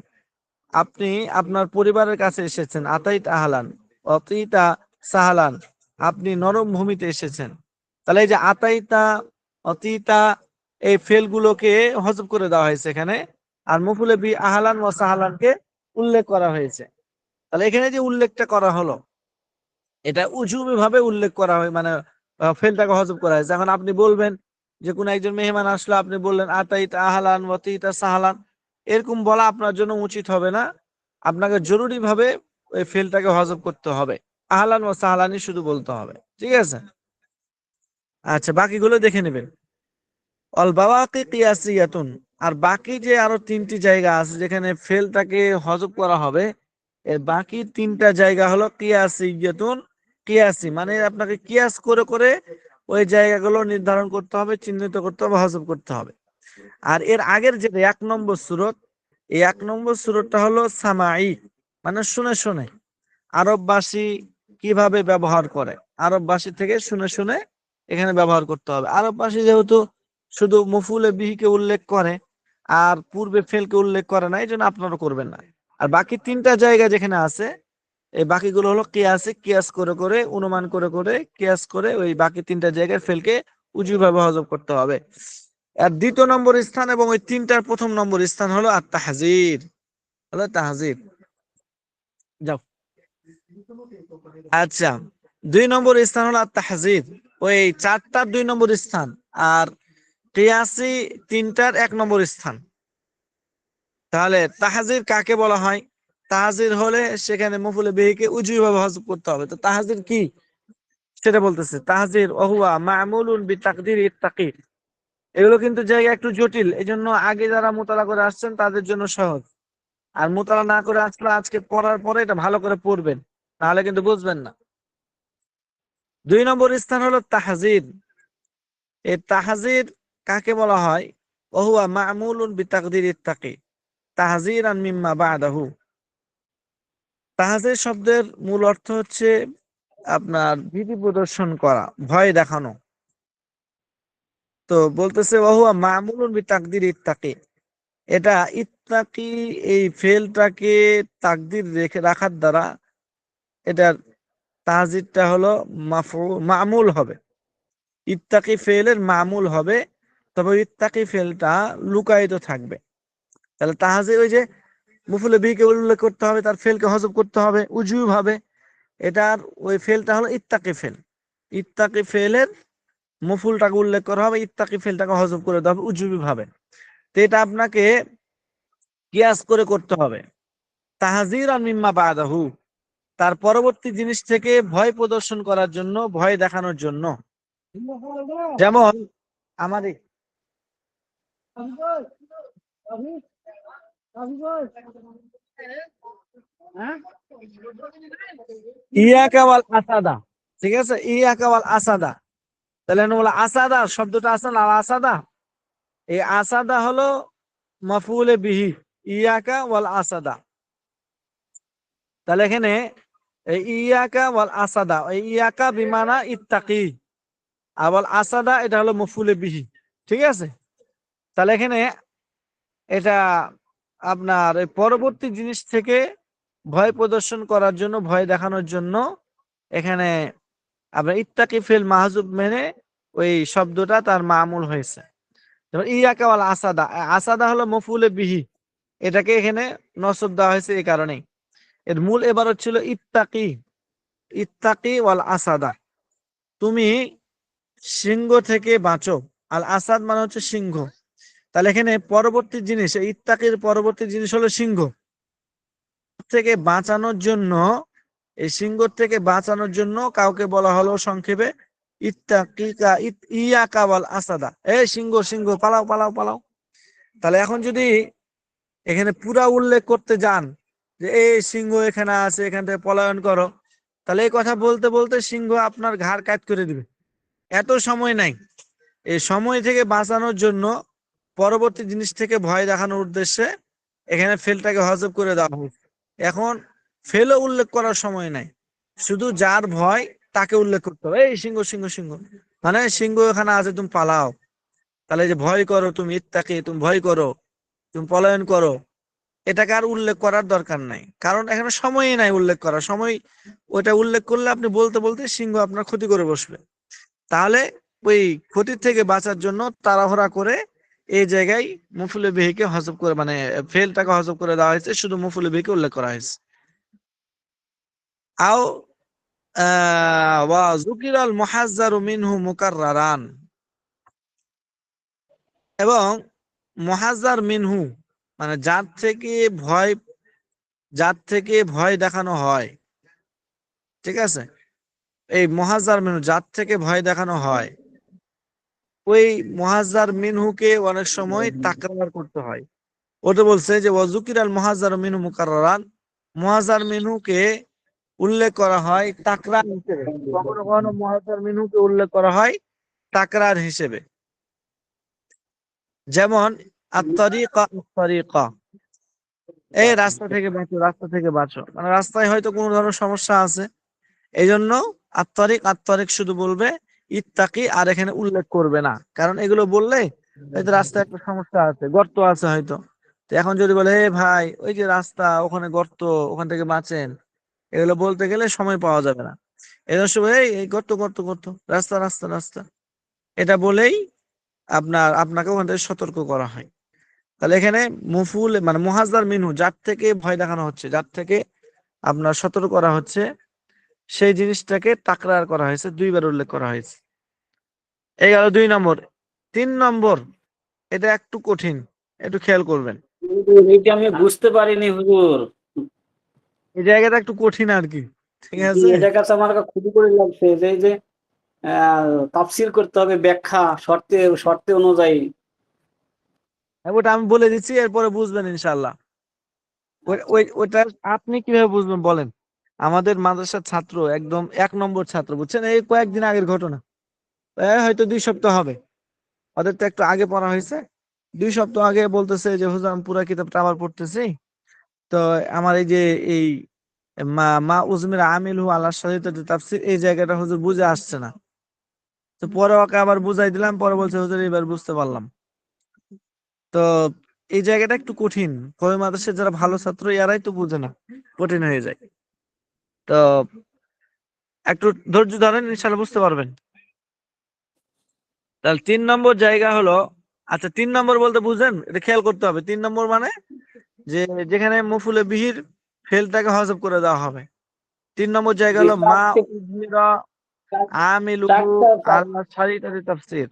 আপনি আপনার পরিবারের কাছে এসেছেন, আতাইতা আহলান ওয়া তিতা সাহলান, আপনি নরম ভূমিতে এসেছেন। তাহলে এই যে আতাইতা অতিতা এই ফেলগুলোকে হজব করে দেওয়া হয়েছে এখানে, আর মফুলে বি আহলান ওয়া সাহলানকে উল্লেখ করা হয়েছে। তাহলে এখানে যে উল্লেখটা করা হলো, এটা উজুবি ভাবে উল্লেখ করা হয়, মানে ফেলটাকে হজব করা হয়েছে। এখন আপনি বলবেন যে কোন একজন মেহমান আসলো, আপনি বললেন আতাইতা আহলান ওয়া তিতা সাহলান, এরকম বলা আপনার জন্য উচিত হবে না। আপনাকে জরুরি ভাবে ওই ফেলটাকে হজব করতে হবে, আহলান ওয়া সাহলানই শুধু বলতে হবে। ঠিক আছে, আচ্ছা বাকিগুলো দেখে নেবেন। অল বাওয়াকি কিয়াসিয়াতুন, আর বাকি যে আরো 3টি জায়গা আছে যেখানে ফেলটাকে হজব করা হবে, এর বাকি 3টা জায়গা হলো কিয়াসিয়াতুন। কিয়াসি মানে আপনাকে কিয়াস করে করে ওই জায়গাগুলো নির্ধারণ করতে হবে, চিহ্নিত করতে হবে, হজব করতে হবে। আর এর আগের যে 1 নম্বর সূরত, এই 1 নম্বর সূরতটা হলো সামাই, মানে শুনে শুনে। আরববাসী কিভাবে ব্যবহার করে, আরববাসী থেকে শুনে শুনে এখানে ব্যবহার করতে হবে। আরববাসী যেহেতু শুধু মফুলে বিহিকে উল্লেখ করে আর পূর্বে ফেলকে উল্লেখ করে না, এই জন্য আপনারা করবেন না। আর বাকি 3টা জায়গা যেখানে আছে, এই বাকিগুলো হলো কিয়াসে, কিয়াস করে করে, অনুমান করে করে, কিয়াস করে ওই বাকি 3টা জায়গায় ফেলকে উজুভাবে হজব করতে হবে। আর 2 নম্বর স্থান এবং ওই 3টার 1ম নম্বর স্থান হলো আর তাহজির, হলো তাহজির। যাও, আচ্ছা 2 নম্বর স্থান হলো আর তাহজির, ওই 4টার 2 নম্বর স্থান, আর কিয়াসি 3টার 1 নম্বর স্থান। তাহলে তাহজির কাকে বলা হয়? তাহজির হলে সেখানে মফুলে বিহিকে উজুভাবে হজব করতে হবে। তো তাহজির কি সেটা বলতেছে। তাহজির ওহুয়া মা'মুলুন বিতাকদির ইত্তাকি। এগুলো কিন্তু জায়গা একটু জটিল, এই জন্য আগে যারা মোতালা করে আসছেন তাদের জন্য সহজ, আর মোতালা না করে আসলে আজকে পড়ার পরে এটা ভালো করে পড়বেন, তাহলে কিন্তু বুঝবেন না। 2 নম্বর স্থান হলো তাহজির। এই তাহজির কাকে বলা হয়? ওহুয়া মা'মুলুন বিতাকদির ইত্তাকি তাহজিরান মিম্মা বা'দাহু। তাহজির শব্দের মূল অর্থ হচ্ছে আপনার ভীতি প্রদর্শন করা, ভয় দেখানো। তো বলতেছে ওহুয়া মা'মুলুন বিতাকদির ইত্তাকি, এটা ইত্তাকি এই ফেলটাকে তাকদির রেখে রাখার দ্বারা এটার তাহজিরটা হলো মামুল হবে। ইত্তাকি ফেলের মামুল হবে, তবে ইত্তাকি ফেলটা লুকায়িত থাকবে। তাহলে তাহজির ওই যে মুফুলে বিকে উল্লেখ করতে হবে, তার ফেলকে হজব করতে হবে উজু ভাবে। এটার ওই ফেলটা হলো ইত্তাকি ফেল। ইত্তাকি ফেলের মুফুলটাকে উল্লেখ করা হবে, ইত্তাকি ফেলটাকে হজব করে দেওয়া হবে উজুবি ভাবে। তো এটা আপনাকে কিয়াস করে করতে হবে। তাহজিরান মিম্মা বাদাহু, তার পরবর্তী জিনিস থেকে ভয় প্রদর্শন করার জন্য, ভয় দেখানোর জন্য। যেমন আমাদের ইয়াকা ওয়াল আসাদা, ঠিক আছে, ইয়াকা ওয়াল আসাদা। তাহলে বলা আসাদা শব্দটা আছে না, আসাদা, এই আসাদা হলো মাফউলে বিহি, ইয়াকা ওয়াল আসাদা। তাহলে এখানে এই ইয়াকা ওয়াল আসাদা, এই ইয়াকা বিমানা ইত্তাকি, আর ওয়াল আসাদা এটা হলো মাফউলে বিহি। ঠিক আছে, তাহলে এখানে এটা আপনার এই পরবর্তী জিনিস থেকে ভয় প্রদর্শন করার জন্য, ভয় দেখানোর জন্য এখানে আপনার ইত্তাকি ফেল মাহজুব মেনে ওই শব্দটা তার মামুল হয়েছে। যেমন ইয়াকা ওয়াল আসাদা, আসাদা হলো মফুলে বিহি, এটাকে এখানে নসব দেওয়া হয়েছে এই কারণেই। এর মূল এবার হচ্ছিল ইত্তাকি, ইত্তাকি ওয়াল আসাদা, তুমি সিংহ থেকে বাঁচো। আল আসাদ মানে হচ্ছে সিংহ। তাহলে এখানে পরবর্তী জিনিস, ইত্তাকির পরবর্তী জিনিস হলো সিংহ থেকে বাঁচানোর জন্য, এই সিংহ থেকে বাঁচানোর জন্য কাউকে বলা হলো সংক্ষেপে ইত্তাকিকা, ইয়াকা ওয়াল আসাদা, এই সিংহ সিংহ পালাও পালাও পালাও। তাহলে এখন যদি এখানে পুরা উল্লেখ করতে যান যে এই সিংহ এখানে আছে, এখান থেকে পলায়ন করো, তাহলে এই কথা বলতে বলতে সিংহ আপনার ঘাড় কাট করে দিবে। এত সময় নাই। এই সময় থেকে বাঁচানোর জন্য পরবর্তী জিনিস থেকে ভয় দেখানোর উদ্দেশ্যে এখানে ফেলটাকে হজব করে দেওয়া হয়েছে। এখন ফেলও উল্লেখ করার সময় নাই, শুধু যার ভয় তাকে উল্লেখ করতে হবে, এই সিংহ সিংহ সিংহ, মানে সিংহ এখানে আছে তুমি পালাও। তাহলে যে ভয় করো তুমি, ইত্তাকি তুমি ভয় করো, তুমি পলায়ন করো, এটাকে আর উল্লেখ করার দরকার নাই, কারণ এখানে সময়ই নাই উল্লেখ করার সময়। ওটা উল্লেখ করলে আপনি বলতে বলতে সিংহ আপনার ক্ষতি করে বসবে। তাহলে ওই ক্ষতির থেকে বাঁচার জন্য তাড়াহুড়া করে এই জায়গায় মফুলে বিহিকে হজব করে, মানে ফেলটাকে হজব করে দেওয়া হয়েছে, শুধু মফুলে বিহিকে উল্লেখ করা হয়েছে। আও ওয়া যুকিরাল মুহাজ্জারু মিনহু মুকাররারান, এবং মুহাজ্জার মিনহু মানে যার থেকে ভয় দেখানো হয়, ঠিক আছে, এই মুহাজ্জার মিনহু যার থেকে ভয় দেখানো হয়, ওই মুহাজ্জার মিনহুকে অনেক সময় তাকরার করতে হয়। ওটা বলছে যে ওয়াজুকিরাল মুহাজ্জার মিনহু মুকাররারান, মুহাজ্জার মিনহুকে উল্লেখ করা হয় তাকরার হিসেবে, কখনো কখনো মুহাজ্জার মিনহুকে উল্লেখ করা হয় তাকরার হিসেবে। যেমন আত-তারিকা আত-তারিকা, এই রাস্তা থেকে বাঁচো রাস্তা থেকে বাঁচো, মানে রাস্তায় হয়তো কোনো ধরনের সমস্যা আছে, এই জন্য আত-তারিক আত-তারিক শুধু বলবে, ইত্তাকি আর এখানে উল্লেখ করবে না, কারণ এগুলো বললে হয়তো রাস্তায় একটা সমস্যা আছে, গর্ত আছে হয়তো। তো এখন যদি বলে হে ভাই ওই যে রাস্তা, ওখানে গর্ত, ওখান থেকে বাঁচেন, এগুলো বলতে গেলে সময় পাওয়া যাবে না। এদের সময় এই গর্ত গর্ত গর্ত, রাস্তা রাস্তা রাস্তা, এটা বলেই আপনাকে ওখান থেকে সতর্ক করা হয়। তাহলে এখানে মুফুল মানে মুহাজ্জার মিনহু, যার থেকে ভয় দেখানো হচ্ছে, যার থেকে আপনার সতর্ক করা হচ্ছে, সেই জিনিসটাকে তাকরার করা হয়েছে, দুইবার উল্লেখ করা হয়েছে। এই গেল 2 নম্বর। 3 নম্বর, এটা একটু কঠিন, একটু খেয়াল করবেন। এইটা আমি বুঝতে পারিনি হুজুর। এই জায়গাটা একটু কঠিন আর কি, ঠিক জি, আছে। এটা কাছে আমার খুবই করে লাগছে যে এই যে তাফসীর করতে হবে, ব্যাখ্যা শর্তে শর্তে অনুযায়ী। ওটা আমি বলে দিচ্ছি, এরপরে বুঝবেন ইনশাল্লাহ। ওইটা আপনি কিভাবে বুঝবেন বলেন? আমাদের মাদ্রাসার ছাত্র, একদম 1 নম্বর ছাত্র, বুঝছেন, এই কয়েকদিন আগের ঘটনা, হয়তো 2 সপ্তাহ হবে, ওদের তো একটু আগে পড়া হয়েছে। 2 সপ্তাহ আগে বলতেছে যে হুজুর আমি পুরা কিতাবটা আবার পড়তেছি, তো আমার এই যে এই মা মা উজমির আমিল হু আল্লাহ সাহিত্য তাফসীর, এই জায়গাটা হুজুর বুঝে আসছে না। তো পরে ওকে আবার বুঝাই দিলাম, পরে বলছে হুজুর এবার বুঝতে পারলাম। তো এই জায়গাটা একটু কঠিন, কবি মাদ্রাসার যারা ভালো ছাত্র এরাই তো বুঝে না, কঠিন হয়ে যায়। তো একটু ধৈর্য ধরেন, ইনশাল্লাহ বুঝতে পারবেন। তাহলে 3 নম্বর জায়গা হলো, আচ্ছা 3 নম্বর বলতে বুঝেন, এটা খেয়াল করতে হবে। 3 নম্বর মানে যে যেখানে মফুলে বিহির ফেলটাকে হজব করে দেওয়া হবে। 3 নম্বর জায়গা জি, হলো মা চারটে উজমিরা আমিলুহু চারটা আলা শারিতাতি তাফসীর।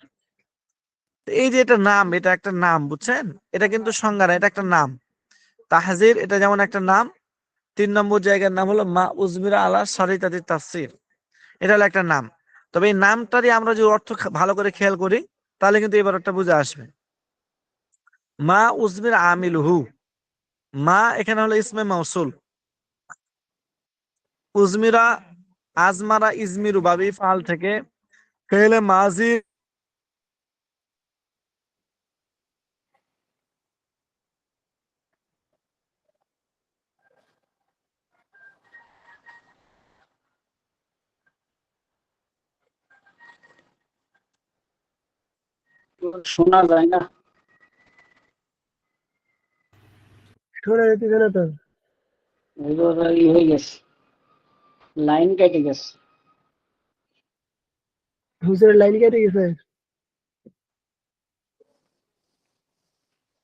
এই যে এটা নাম, এটা একটা নাম, বুঝছেন, এটা কিন্তু সংজ্ঞা না, এটা একটা নাম। তাহজির এটা যেমন একটা নাম, 3 নম্বর জায়গার নাম হলো মা উজমিরা আলা শারিতাতি তাফসীর, এটা হলো একটা নাম। তবে এই নামটারই আমরা যদি অর্থ ভালো করে খেয়াল করি, তাহলে কিন্তু এবার একটা বুঝে আসবে। মা উজমিরা আমিলুহু, মা এখানে হলো ইসমে মাউসুল, উজমিরা আজমারা ইজমিরু বাবি ফাল থেকে ফেলে মাজি, শোনা যায় না। সরে যেতে গেলে তো হুজুর হয়ে গেছে, লাইন কেটে গেছে। হুজুরের লাইন কেটে গেছে।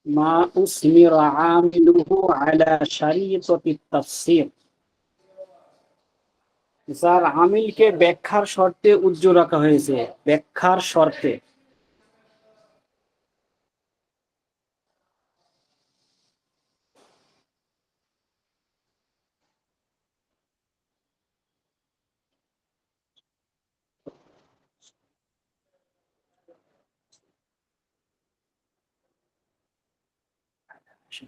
মা উসমিরা আমিলুহু আলা শারিতাতি তাফসীর, যার আমিলকে ব্যাখ্যার শর্তে উজ্জ্বল রাখা হয়েছে, ব্যাখ্যার শর্তে। কি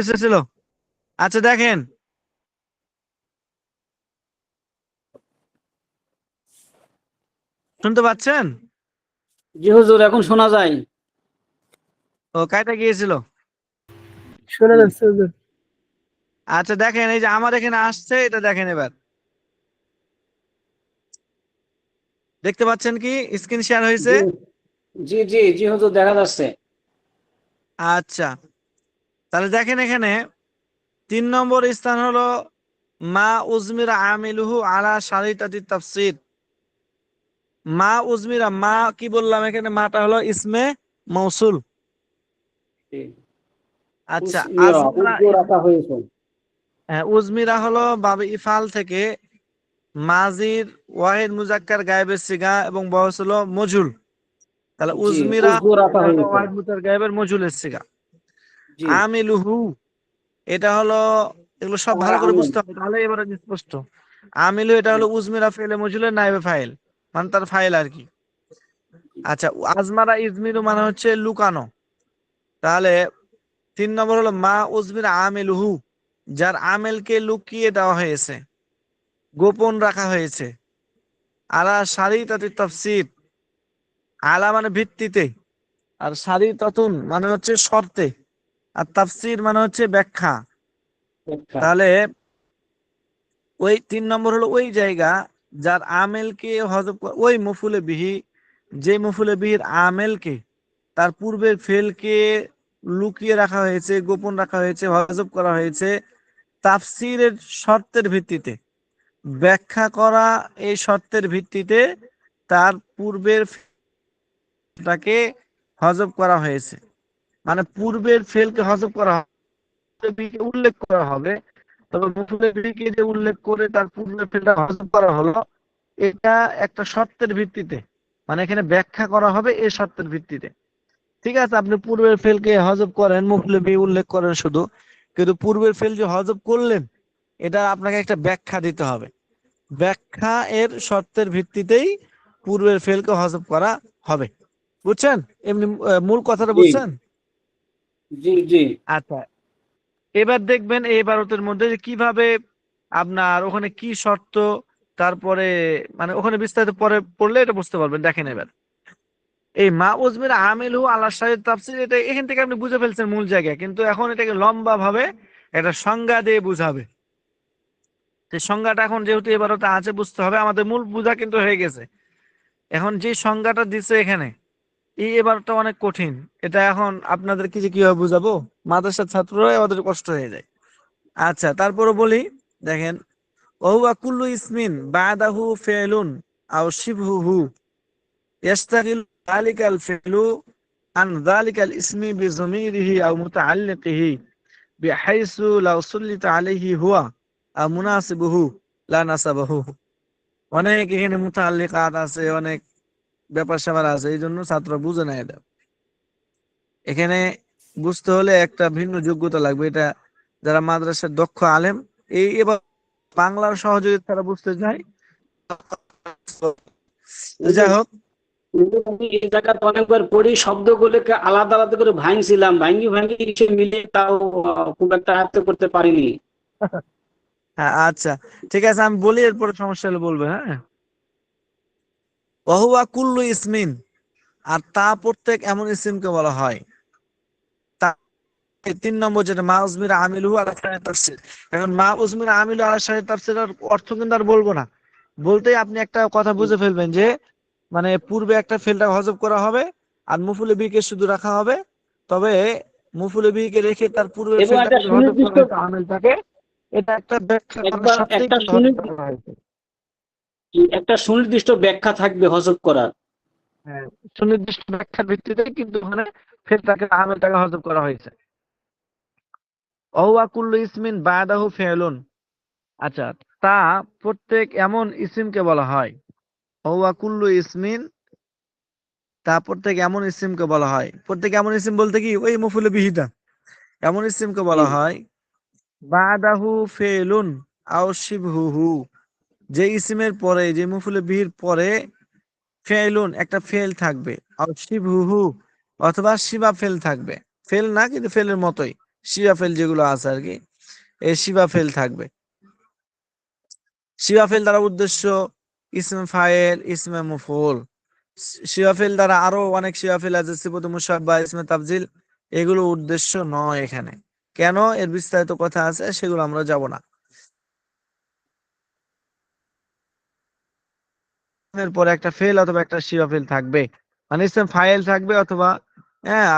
এসেছিল? আচ্ছা দেখেন, শুনতে পাচ্ছেন? জি হুজুর, এখন শোনা যায়। ও কাইটা গিয়েছিল। শোনা যাচ্ছে হুজুর। আচ্ছা দেখেন, এই যে আমার এখানে আসছে, এটা দেখেন এবার দেখতে পাচ্ছেন কি স্ক্রিন শেয়ার হয়েছে? জি জি জি জি হুজুর, দেখা যাচ্ছে। আচ্ছা তাহলে দেখেন এখানে 3 নম্বর স্থান হলো মা উজমিরা আমিলুহু আলা শারিতাতি তাফসির। মা উজমিরা, মা কি বললাম এখানে? মাটা হলো ইসমে মৌসুল। আচ্ছা আজমিরা, উদ্যোগ রাখা হয়েছে। উজমিরা হলো বাবে ইফাল থেকে মাজির ওয়াহিদ মুজাক্কার গায়েবের সিগা এবং বয়স হলো মজুল। তাহলে জি, উজমিরা উদ্যোগ রাখা হয়েছে। ওয়াহিদ মুজাক্কার গায়েবের মজুলের সিগা। জি, আমিলুহু এটা হলো, এগুলো সব ভালো করে আমিল। বুঝতে হবে তাহলে এবারে স্পষ্ট। আমিলু এটা হলো উজমিরা ফেলে মজুলের নাইবে ফাইল, মানে তার ফাইল আর কি। আচ্ছা আজমারা ইজমিরু মানে হচ্ছে লুকানো। তাহলে 3 নম্বর হলো মা উজমিরা আমিলুহু, যার আমেলকে লুকিয়ে দেওয়া হয়েছে, গোপন রাখা হয়েছে। আলা শারিতাতি তাফসীর, আলা মানে ভিত্তিতে, আর শারিতাতুন মানে হচ্ছে শর্তে, আর তাফসীর মানে হচ্ছে ব্যাখ্যা। তাহলে ওই 3 নম্বর হলো ওই জায়গা যার আমেলকে হযফ, ওই মফুলে বিহি, যে মফুলে বিহির আমেলকে তার পূর্বের ফেলকে লুকিয়ে রাখা হয়েছে, গোপন রাখা হয়েছে, হযফ করা হয়েছে তাফসীরের শর্তের ভিত্তিতে, ব্যাখ্যা করা এই শর্তের ভিত্তিতে তার পূর্বের ফেলটাকে হযফ করা হয়েছে। মানে পূর্বের ফেলকে হযফ করা হবে, উল্লেখ করা হবে, তবে মফুলে বিহিকে যে উল্লেখ করে তার পূর্বের ফেলটা হযফ করা হলো, এটা একটা শর্তের ভিত্তিতে, মানে এখানে ব্যাখ্যা করা হবে এই শর্তের ভিত্তিতে। ঠিক আছে, আপনি পূর্বের ফেলকে হযফ করেন, মফুলে বিহি উল্লেখ করেন শুধু, কিন্তু পূর্বের ফেল যে হযফ করলেন এটা আপনাকে একটা ব্যাখ্যা দিতে হবে। ব্যাখ্যা এর শর্তের ভিত্তিতেই পূর্বের ফেলকে হযফ করা হবে। বুঝছেন? এমনি মূল কথাটা জি বুঝছেন? জি জি আচ্ছা এবার দেখবেন এই ইবারতের মধ্যে যে কিভাবে আপনার ওখানে কি শর্ত, তারপরে মানে ওখানে বিস্তারিত পরে পড়লে এটা বুঝতে পারবেন। দেখেন এবার এই মা উজমির আমিল হু আলা শাহিদ তাফসীর, এটা এখান থেকে আপনি বুঝে ফেলছেন মূল জায়গায়, কিন্তু এখন এটাকে লম্বা ভাবে একটা সংজ্ঞা দিয়ে বুঝাবে। সেই সংজ্ঞাটা এখন যেহেতু এবার ওটা আছে বুঝতে হবে, আমাদের মূল বুঝা কিন্তু হয়ে গেছে। এখন যে সংজ্ঞাটা দিচ্ছে এখানে, এই এবারটা অনেক কঠিন। এটা এখন আপনাদের কি যে কিভাবে বুঝাবো, মাদ্রাসার ছাত্ররাই আমাদের কষ্ট হয়ে যায়। আচ্ছা তারপরে বলি, দেখেন ওহুয়া কুল্লু ইসমিন বাদাহু ফিলুন আও শিবহুহু ইয়াস্তাগিল যালিকাল ফিলু আন যালিকাল ইসমি বিযমিরিহি আও মুতাআল্লিকিহি বিহাইসু লাউ সুল্লিতা আলাইহি হুয়া আও মুনাসিবুহু লা নাসাবাহু। অনেক এখানে মুতাআল্লিকাত আছে, অনেক ব্যাপার স্যাপার আছে, এই জন্য ছাত্র বুঝে না এটা। এখানে বুঝতে হলে একটা ভিন্ন যোগ্যতা লাগবে। এটা যারা মাদ্রাসার দক্ষ আলেম, এই এবার বাংলার সহযোগিতা তারা বুঝতে চায়। তো যাই হোক, আমি এই জায়গাতে অনেকবার পড়ি, শব্দগুলোকে আলাদা আলাদা করে ভাঙছিলাম, ভাঙ্গি ভাঙ্গি কিছু মিলে তাও খুব একটা আয়ত্ত করতে পারিনি। হ্যাঁ আচ্ছা ঠিক আছে, আমি বলি এরপরে সমস্যা হলে বলবে। হ্যাঁ ওহুয়া কুল্লু ইসমিন, আর তা প্রত্যেক এমন ইসিমকে বলা হয়। তা 3 নম্বর যেটা মা উজমির আমিলু আলা শারিত তাফসীর। এখন মা উজমির আমিলু আলা শারিত তাফসীরের অর্থ কিন্তু আর বলবো না, বলতেই আপনি একটা কথা বুঝে ফেলবেন যে মানে পূর্বে একটা ফেলটা হযফ করা হবে আর মুফুলে বিকে শুধু রাখা হবে, তবে মুফুলে বিকে রেখে তার পূর্বের এবং একটা ফেলটাকে হযফ করা সুনির্দিষ্ট, হয়েছে আমেলটাকে, এটা একটা ব্যাখ্যা করার একবার সত্ত্বেই একটা কিন্তু হযফ করা হয়েছে। একটা সুনির্দিষ্ট ব্যাখ্যা থাকবে হযফ করার। হ্যাঁ সুনির্দিষ্ট ব্যাখ্যার ভিত্তিতে কিন্তু ওখানে ফেলটাকে আমেলটাকে হযফ করা হয়েছে। ওহুয়া কুল্লু ইসমিন বাদাহু ফিলুন, আচ্ছা তা প্রত্যেক এমন ইসিমকে বলা হয়। ওহুয়া কুল্লু ইসমিন, তারপর থেকে এমন ইসিমকে বলা হয়, প্রত্যেক এমন ইসিম বলতে কি ওই মফুলে বিহিটা, এমন ইসিমকে বলা জি হয় বাদাহু ফেলুন আও শিবহুহু, যে ইসিমের পরে, যে মফুলে বিহির পরে ফেলুন একটা ফেল থাকবে, আও শিবহুহু অথবা শিবা ফেল থাকবে, ফেল না কিন্তু ফেলের মতোই, শিবা ফেল যেগুলো আছে আর কি, এই শিবা ফেল থাকবে। শিবা ফেল দ্বারা উদ্দেশ্য ইসমে ফাইল, ইসমে মফউল। শিবা ফেল দ্বারা আরো অনেক শিবা ফেল আছে, সিফাত মুশাব্বাহ, ইসমে তাফজিল, এগুলো উদ্দেশ্য নয় এখানে। কেন, এর বিস্তারিত কথা আছে, সেগুলো আমরা যাব না। এর পরে একটা ফেল অথবা একটা শিবা ফেল থাকবে, মানে ইসম ফাইল থাকবে অথবা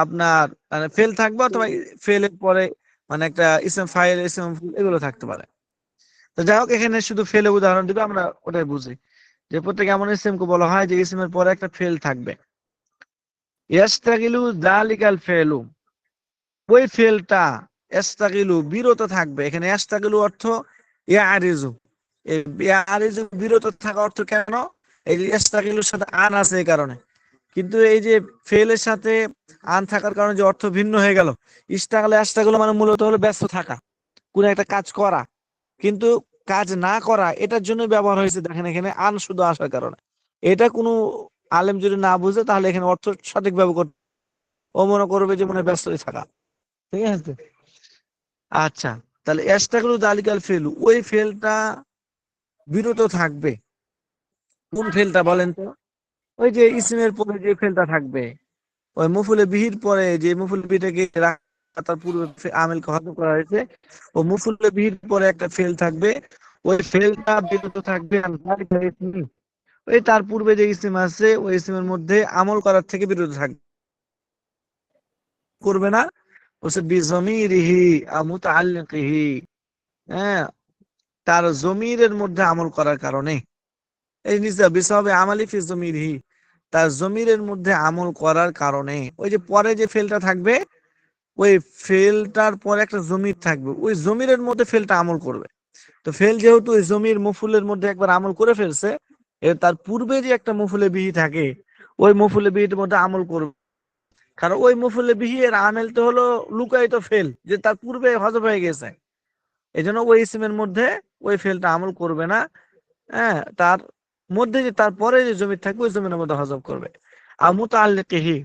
আপনার মানে ফেল থাকবে, অথবা ফেলের পরে মানে একটা ইসম ফাইল, ইসম মফউল এগুলো থাকতে পারে। তো যাই হোক, এখানে শুধু ফেলে উদাহরণ দিবে, আমরা ওটাই বুঝি যে প্রত্যেক এমন ইসিমকে বলা হয় যে ইসিমের পরে একটা ফেল থাকবে। ইয়াস্তাগিলু যালিকাল ফেলু, ওই ফেলটা ইস্তাগিলু বিরত থাকবে। এখানে ইস্তাগিলু অর্থ ইয়ারিজু, এই ইয়ারিজু বিরত থাকা অর্থ কেন, এই যে ইস্তাগিলুর সাথে আন আছে এই কারণে, কিন্তু এই যে ফেলের সাথে আন থাকার কারণে যে অর্থ ভিন্ন হয়ে গেল। ইস্তাগলে ইস্তাগিলু মানে মূলত হলো ব্যস্ত থাকা, কোন একটা কাজ করা, কিন্তু কাজ না করা, এটার জন্য ব্যবহার হয়েছে। দেখেন এখানে আন শুধু আসার কারণে, এটা কোনো আলেম যদি না বুঝে তাহলে এখানে অর্থ সঠিকভাবে করতে, ও মনে করবে যে মনে ব্যস্ত থাকা। ঠিক আছে, আচ্ছা, তাহলে এস্তাগলু দালিকাল ফেলু, ওই ফেলটা বিরত থাকবে। কোন ফেলটা বলেন তো, ওই যে ইসমের পরে যে ফেলটা থাকবে, ওই মুফুলে বিহির পরে যে মুফুলে বিহিটাকে তার পূর্বে আমেলকে হজম করা হয়েছে, ও মুফুলে বিহির পরে একটা ফেল থাকবে, ওই ফেলটা বিরত থাকবে আন যালিকা ইসমি, ওই তার পূর্বে যে ইসিম আছে ওই ইসিমের মধ্যে আমল করার থেকে বিরত থাকবে, করবে না। বলছে বিজমিরিহি আও মুতাআল্লিকিহি, হ্যাঁ, তার জমিরের মধ্যে আমল করার কারণে, এই নিচে বিসবে আমালি ফি জমিরিহি, তার জমিরের মধ্যে আমল করার কারণে, ওই যে পরে যে ফেলটা থাকবে, ওই ফেলটার পরে একটা জমির থাকবে, ওই জমিরের মধ্যে ফেলটা আমল করবে। তো ফেল যেহেতু ওই জমির মফুলের মধ্যে একবার আমল করে ফেলছে, তার পূর্বে যে একটা মফুলে বিহি থাকে, ওই মফুলে বিহির মধ্যে আমল করবে। কারণ ওই মফুলে বিহি এর আমেল তো হলো লুকায়িত ফেল, যে তার পূর্বে হজব হয়ে গেছে, এই জন্য ওই ইসিমের মধ্যে ওই ফেলটা আমল করবে না। তার মধ্যে যে তারপরে যে জমি থাকবে ওই জমির মধ্যে হজব করবে। আর মুতাআল্লিকিহি,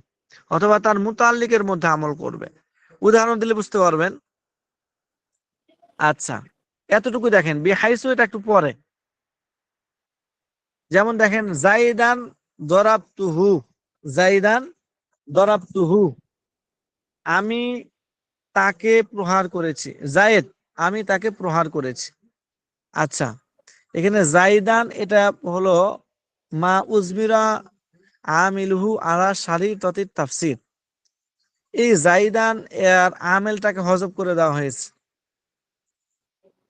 অথবা তার মুতাআল্লিকের মধ্যে আমল করবে। উদাহরণ দিলে বুঝতে পারবেন। আচ্ছা, এতটুকু দেখেন, বিহাইসু এটা একটু পরে, যেমন দেখেন জাইদান দরাবতুহু, জাইদান দরাবতুহু, আমি তাকে প্রহার করেছি, জায়েদ আমি তাকে প্রহার করেছি। আচ্ছা, এখানে জাইদান এটা হলো মা উজমিরা আমিলহু আলা শারি ততির তাফসির, এই জাইদান এর আমেলটাকে হজব করে দেওয়া হয়েছে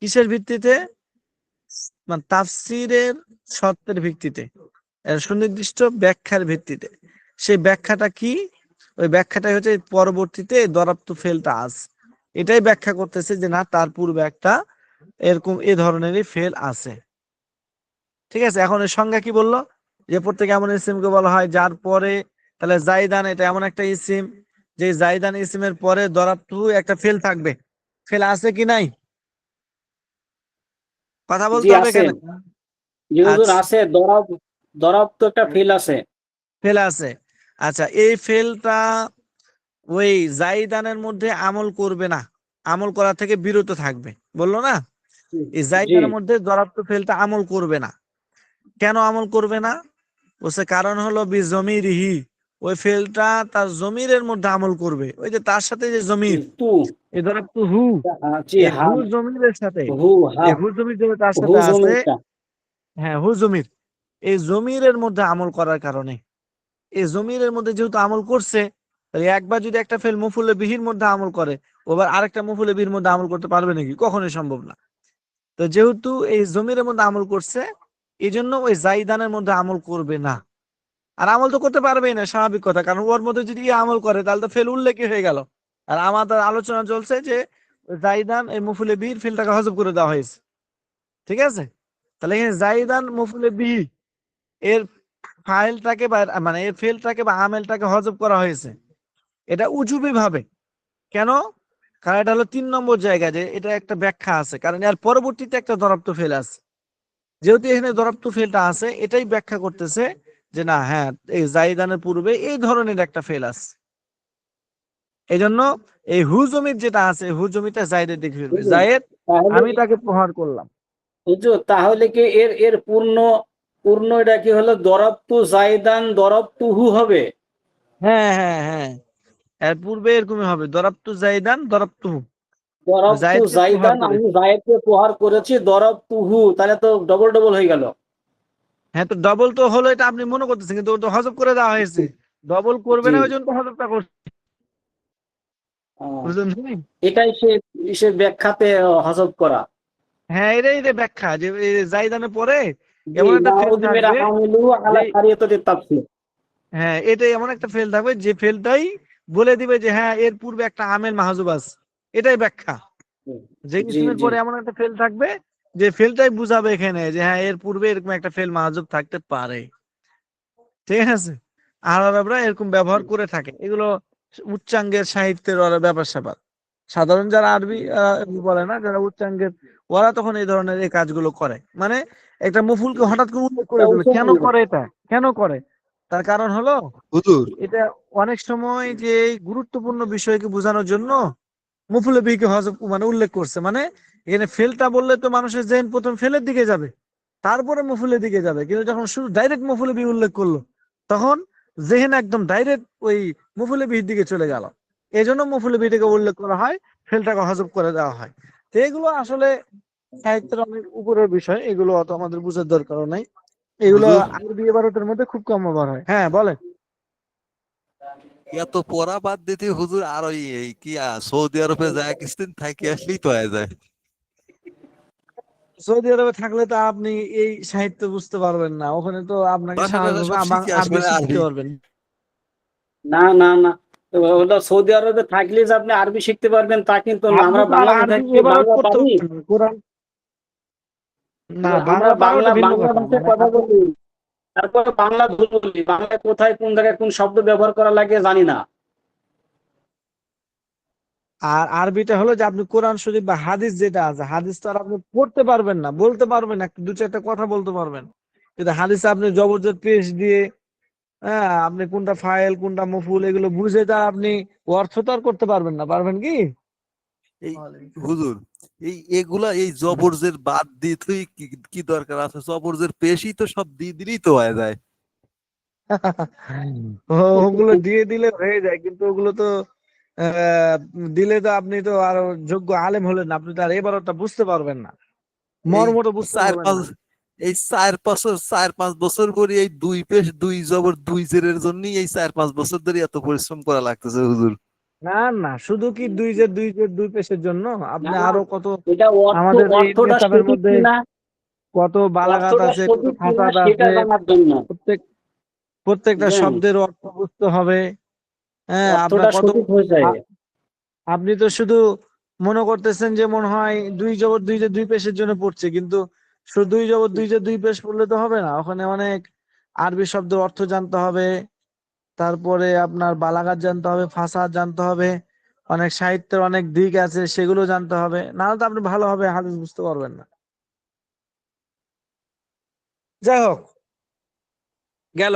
কিসের ভিত্তিতে, মানে তাফসিরের শর্তের ভিত্তিতে, এর সুনির্দিষ্ট ব্যাখ্যার ভিত্তিতে। সেই ব্যাখ্যাটা কি, ওই ব্যাখ্যাটাই হচ্ছে পরবর্তীতে দরাবতু ফেলটা আছে, এটাই ব্যাখ্যা করতেছে যে না, তার পূর্বে একটা এরকম এ ধরনেরই ফেল আছে। ঠিক আছে, এখন এর সংজ্ঞা কি বললো, যে প্রত্যেক এমন ইসিমকে বলা হয় যার পরে, তাহলে জাইদান এটা এমন একটা ইসিম, যে জাইদান ইসিমের পরে দরাবতু একটা ফেল থাকবে। ফেল আছে কি নাই, কথা জি বলতে হবে আছে, কেন। জি হুজুর আচ্ছা, আছে, দরাব দরাব তো একটা ফেল আছে। ফেল আছে। আচ্ছা, এই ফেলটা ওই জাইদানের মধ্যে আমল করবে না, আমল করা থেকে বিরত থাকবে, বললো না, এই জি জাইদানের মধ্যে দরাবতু ফেলটা আমল করবে না। কেন আমল করবে না, বলছে কারণ হলো বি জমিরিহি, ওই ফেলটা তার জমিরের মধ্যে আমল করবে। ওই যে তার সাথে যে জমির, তু, এই দরাবতু হু, জি এই হা, হু জমিরের সাথে, হু হা, এই হু জমির যেটা তার হু সাথে আছে, জমিটা, হ্যাঁ হু জমির, এই জমিরের মধ্যে আমল করার কারণে, এই জমিরের মধ্যে যেহেতু আমল করছে, তাহলে একবার যদি একটা ফেল মফুলে বিহির মধ্যে আমল করে, ওবার আরেকটা মফুলে বিহির মধ্যে আমল করতে পারবে নাকি, কখনোই সম্ভব না। তো যেহেতু এই জমিরের মধ্যে আমল করছে, এই জন্য ওই জাইদানের মধ্যে আমল করবে না। আর আমল তো করতে পারবেই না, স্বাভাবিক কথা, কারণ ওর মধ্যে যদি আমল করে তাহলে তো ফেল উল্লেখই হয়ে গেল। আর আমাদের আলোচনা চলছে যে জাইদান এই মফুলে বিহির ফেলটাকে হজব করে দেওয়া হয়েছে। ঠিক আছে, তাহলে এখানে জাইদান মফুলে বিহি এর ফাইলটাকে বা মানে এই ফেলটাকে বা আমেলটাকে হজব করা হয়েছে, এটা উজুবি ভাবে। কেন? কারণ এটা হলো 3 নম্বর জায়গা, যে এটা একটা ব্যাখ্যা আছে, কারণ এর পরবর্তীতে একটা দরাবতু ফেল আছে। যেহেতু এখানে দরাবতু ফেলটা আছে, এটাই ব্যাখ্যা করতেছে যে না, হ্যাঁ, এই জাইদানের পূর্বে এই ধরনের একটা ফেল আছে। এই জন্য এই হুজমির যেটা আছে, হুজমিটা জায়েদের দিকে ফিরবে। হুজুর, জায়েদ, তাহলে আমি তাকে প্রহার করলাম। হুজুর, তাহলে কি এর এর পূর্ণ পূর্ণ এটা কি হলো দরবতু জাইদান দরবতুহু হবে? হ্যাঁ, হ্যাঁ, হ্যাঁ, এর পূর্বে এরকমই হবে, দরাবতু জাইদান দরাবতুহু। দরবতু জায়েদকে প্রহার জাইদান, আমি করেছি। জায়েদকে প্রহার করেছি দরবতুহু, তাহলে তো ডবল ডবল হয়ে গেল। হ্যাঁ, তো ডবল তো হলো, এটা আপনি মনে করতেছেন, কিন্তু ওটা হজব করে দেওয়া হয়েছে। ডবল করবে জি। না, ওই জন্য তো হজবটা করছে। আহ, বুঝলেন কি? এটাই সে সে ব্যাখ্যাতে হজব করা। হ্যাঁ, এটাই যে ব্যাখ্যা, যে এই জাইদানের পরে জি, এমন একটা ফেল নাউযু মিন থাকবে আমিলু যে, আলা খারিয়াতাতিত তাফসীর। হ্যাঁ, এটাই এমন একটা ফেল থাকবে যে ফেলটাই বলে দিবে যে হ্যাঁ, এর পূর্বে একটা আমেল মাহজুব আছে। এটাই ব্যাখ্যা। যে জি ইসমের জি। পরে এমন একটা ফেল থাকবে যে ফেলটাই বুঝাবে এখানে যে হ্যাঁ, এর পূর্বে এরকম একটা ফেল মাহজুব থাকতে পারে। ঠিক আছে? আর আরবরা এরকম ব্যবহার করে থাকে, এগুলো উচ্চাঙ্গের সাহিত্যের ওরা ব্যাপার স্যাপার। সাধারণ যারা আরবি বলে না, যারা উচ্চাঙ্গের, ওরা তখন এই ধরনের এই কাজগুলো করে। মানে একটা মফুলকে হঠাৎ করে উল্লেখ করে দিল, কেন করে এটা, কেন করে? তার কারণ হলো, হুজুর, এটা অনেক সময় যে এই গুরুত্বপূর্ণ বিষয়কে বোঝানোর জন্য মফুলে বিহিকে হজব মানে উল্লেখ করছে। মানে এখানে ফেলটা বললে তো মানুষের জেন প্রথম ফেলের দিকে যাবে, তারপরে মফুলের দিকে যাবে, কিন্তু যখন শুধু ডাইরেক্ট মফুলে বিহি উল্লেখ করলো, তখন জেহেন একদম ডাইরেক্ট ওই মফুলে বিহির দিকে চলে গেল। এই জন্য মফুলে বিহিটাকে উল্লেখ করা হয়, ফেলটাকে হজব করে দেওয়া হয়। তো এগুলো আসলে সাহিত্যের অনেক উপরের বিষয়, এগুলো অত আমাদের বুঝার দরকার নাই। এগুলো হুজুর, আরবি ইবারতের মধ্যে খুব কম ব্যবহার হয়। হ্যাঁ, বলেন। এত পড়া বাদ দিতে হুজুর আর ওই এই কি সৌদি আরবে যায় কিছুদিন থাকি আসলেই তো হয়ে যায়। সৌদি আরবে থাকলে তো আপনি এই সাহিত্য বুঝতে পারবেন না, ওখানে তো আপনাকে ভাষা টাষা স্বাভাবিকভাবে সব শিখে আরবি আসবেন শিখতে আরবি। পারবেন। না না না, ওটা সৌদি আরবে থাকলে যে আপনি আরবি শিখতে পারবেন তা কিন্তু না। আপনি আমরা তো আর বাংলাদেশে আরবি থাকি এবারত বাংলা করতে পারি, পারবেন না, কোরআন। না, আমরা বাংলা পারা বাংলা ওটা ভিন্ন বাংলা কথা। ভাষায় মানে কথা আপনি বলি, তারপরে বাংলা ভুল বলি, বাংলায় কোথায় কোন জায়গায় কোন শব্দ ব্যবহার করা লাগে জানি না। আর আরবিটা হলো যে আপনি কোরআন শরীফ বা হাদিস যেটা আছে, হাদিস তো আর আপনি পড়তে পারবেন না, বলতে পারবেন না, দু চারটা কথা বলতে পারবেন, কিন্তু হাদিসে আপনি জবরদস্ত পেশ দিয়ে, হ্যাঁ, আপনি কোনটা ফাইল কোনটা মফুল এগুলো বুঝে তা আপনি অর্থ তো আর করতে পারবেন না, পারবেন কি? এই হুজুর, এগুলা এই জবরজের বাদ দিয়ে তুই কি কি দরকার আছে? জবরজের পেশি তো সব দিয়ে দিলেই তো হয়ে যায়। ওগুলো দিয়ে দিলে হয়ে যায়, কিন্তু ওগুলো তো আহ, দিলে তো আপনি তো আরো যোগ্য আলেম হলেন না, আপনি তো আর এবারটা বুঝতে পারবেন না, এই মর্মটা বুঝতে চার পারবেন পাঁচ না। এই 4-5 বছর পরে এই দুই পেশ দুই জবর দুই জেরের জন্যই এই 4-5 বছর ধরে এত পরিশ্রম করা লাগতেছে হুজুর। না, না, শুধু কি দুই পেশের জন্য, না আপনি না, আরো কত, এটা আমাদের এই অর্থটা নেশাবের সঠিক মধ্যে কিনা, কত বালাগাত অর্থটা আছে, কত সঠিক কিনা ফাসাদ সেটা আছে। জানার জন্য। প্রত্যেকটা বুঝলেন, শব্দের অর্থ বুঝতে হবে। হ্যাঁ, আপনার অর্থটা কত, সঠিক হয়ে যায়। আপনি তো শুধু মনে করতেছেন যে মনে হয় দুই জবর দুই যে দুই পেশের জন্য পড়ছে, কিন্তু শুধু দুই জবর দুই যে দুই পেশ পড়লে তো হবে না, ওখানে অনেক আরবি শব্দের অর্থ জানতে হবে, তারপরে আপনার বালাগাত জানতে হবে, ফাসাদ জানতে হবে, অনেক সাহিত্যের অনেক দিক আছে, সেগুলো জানতে হবে, নাহলে তো আপনি ভালোভাবে হাদিস বুঝতে পারবেন না। যাই হোক, গেল।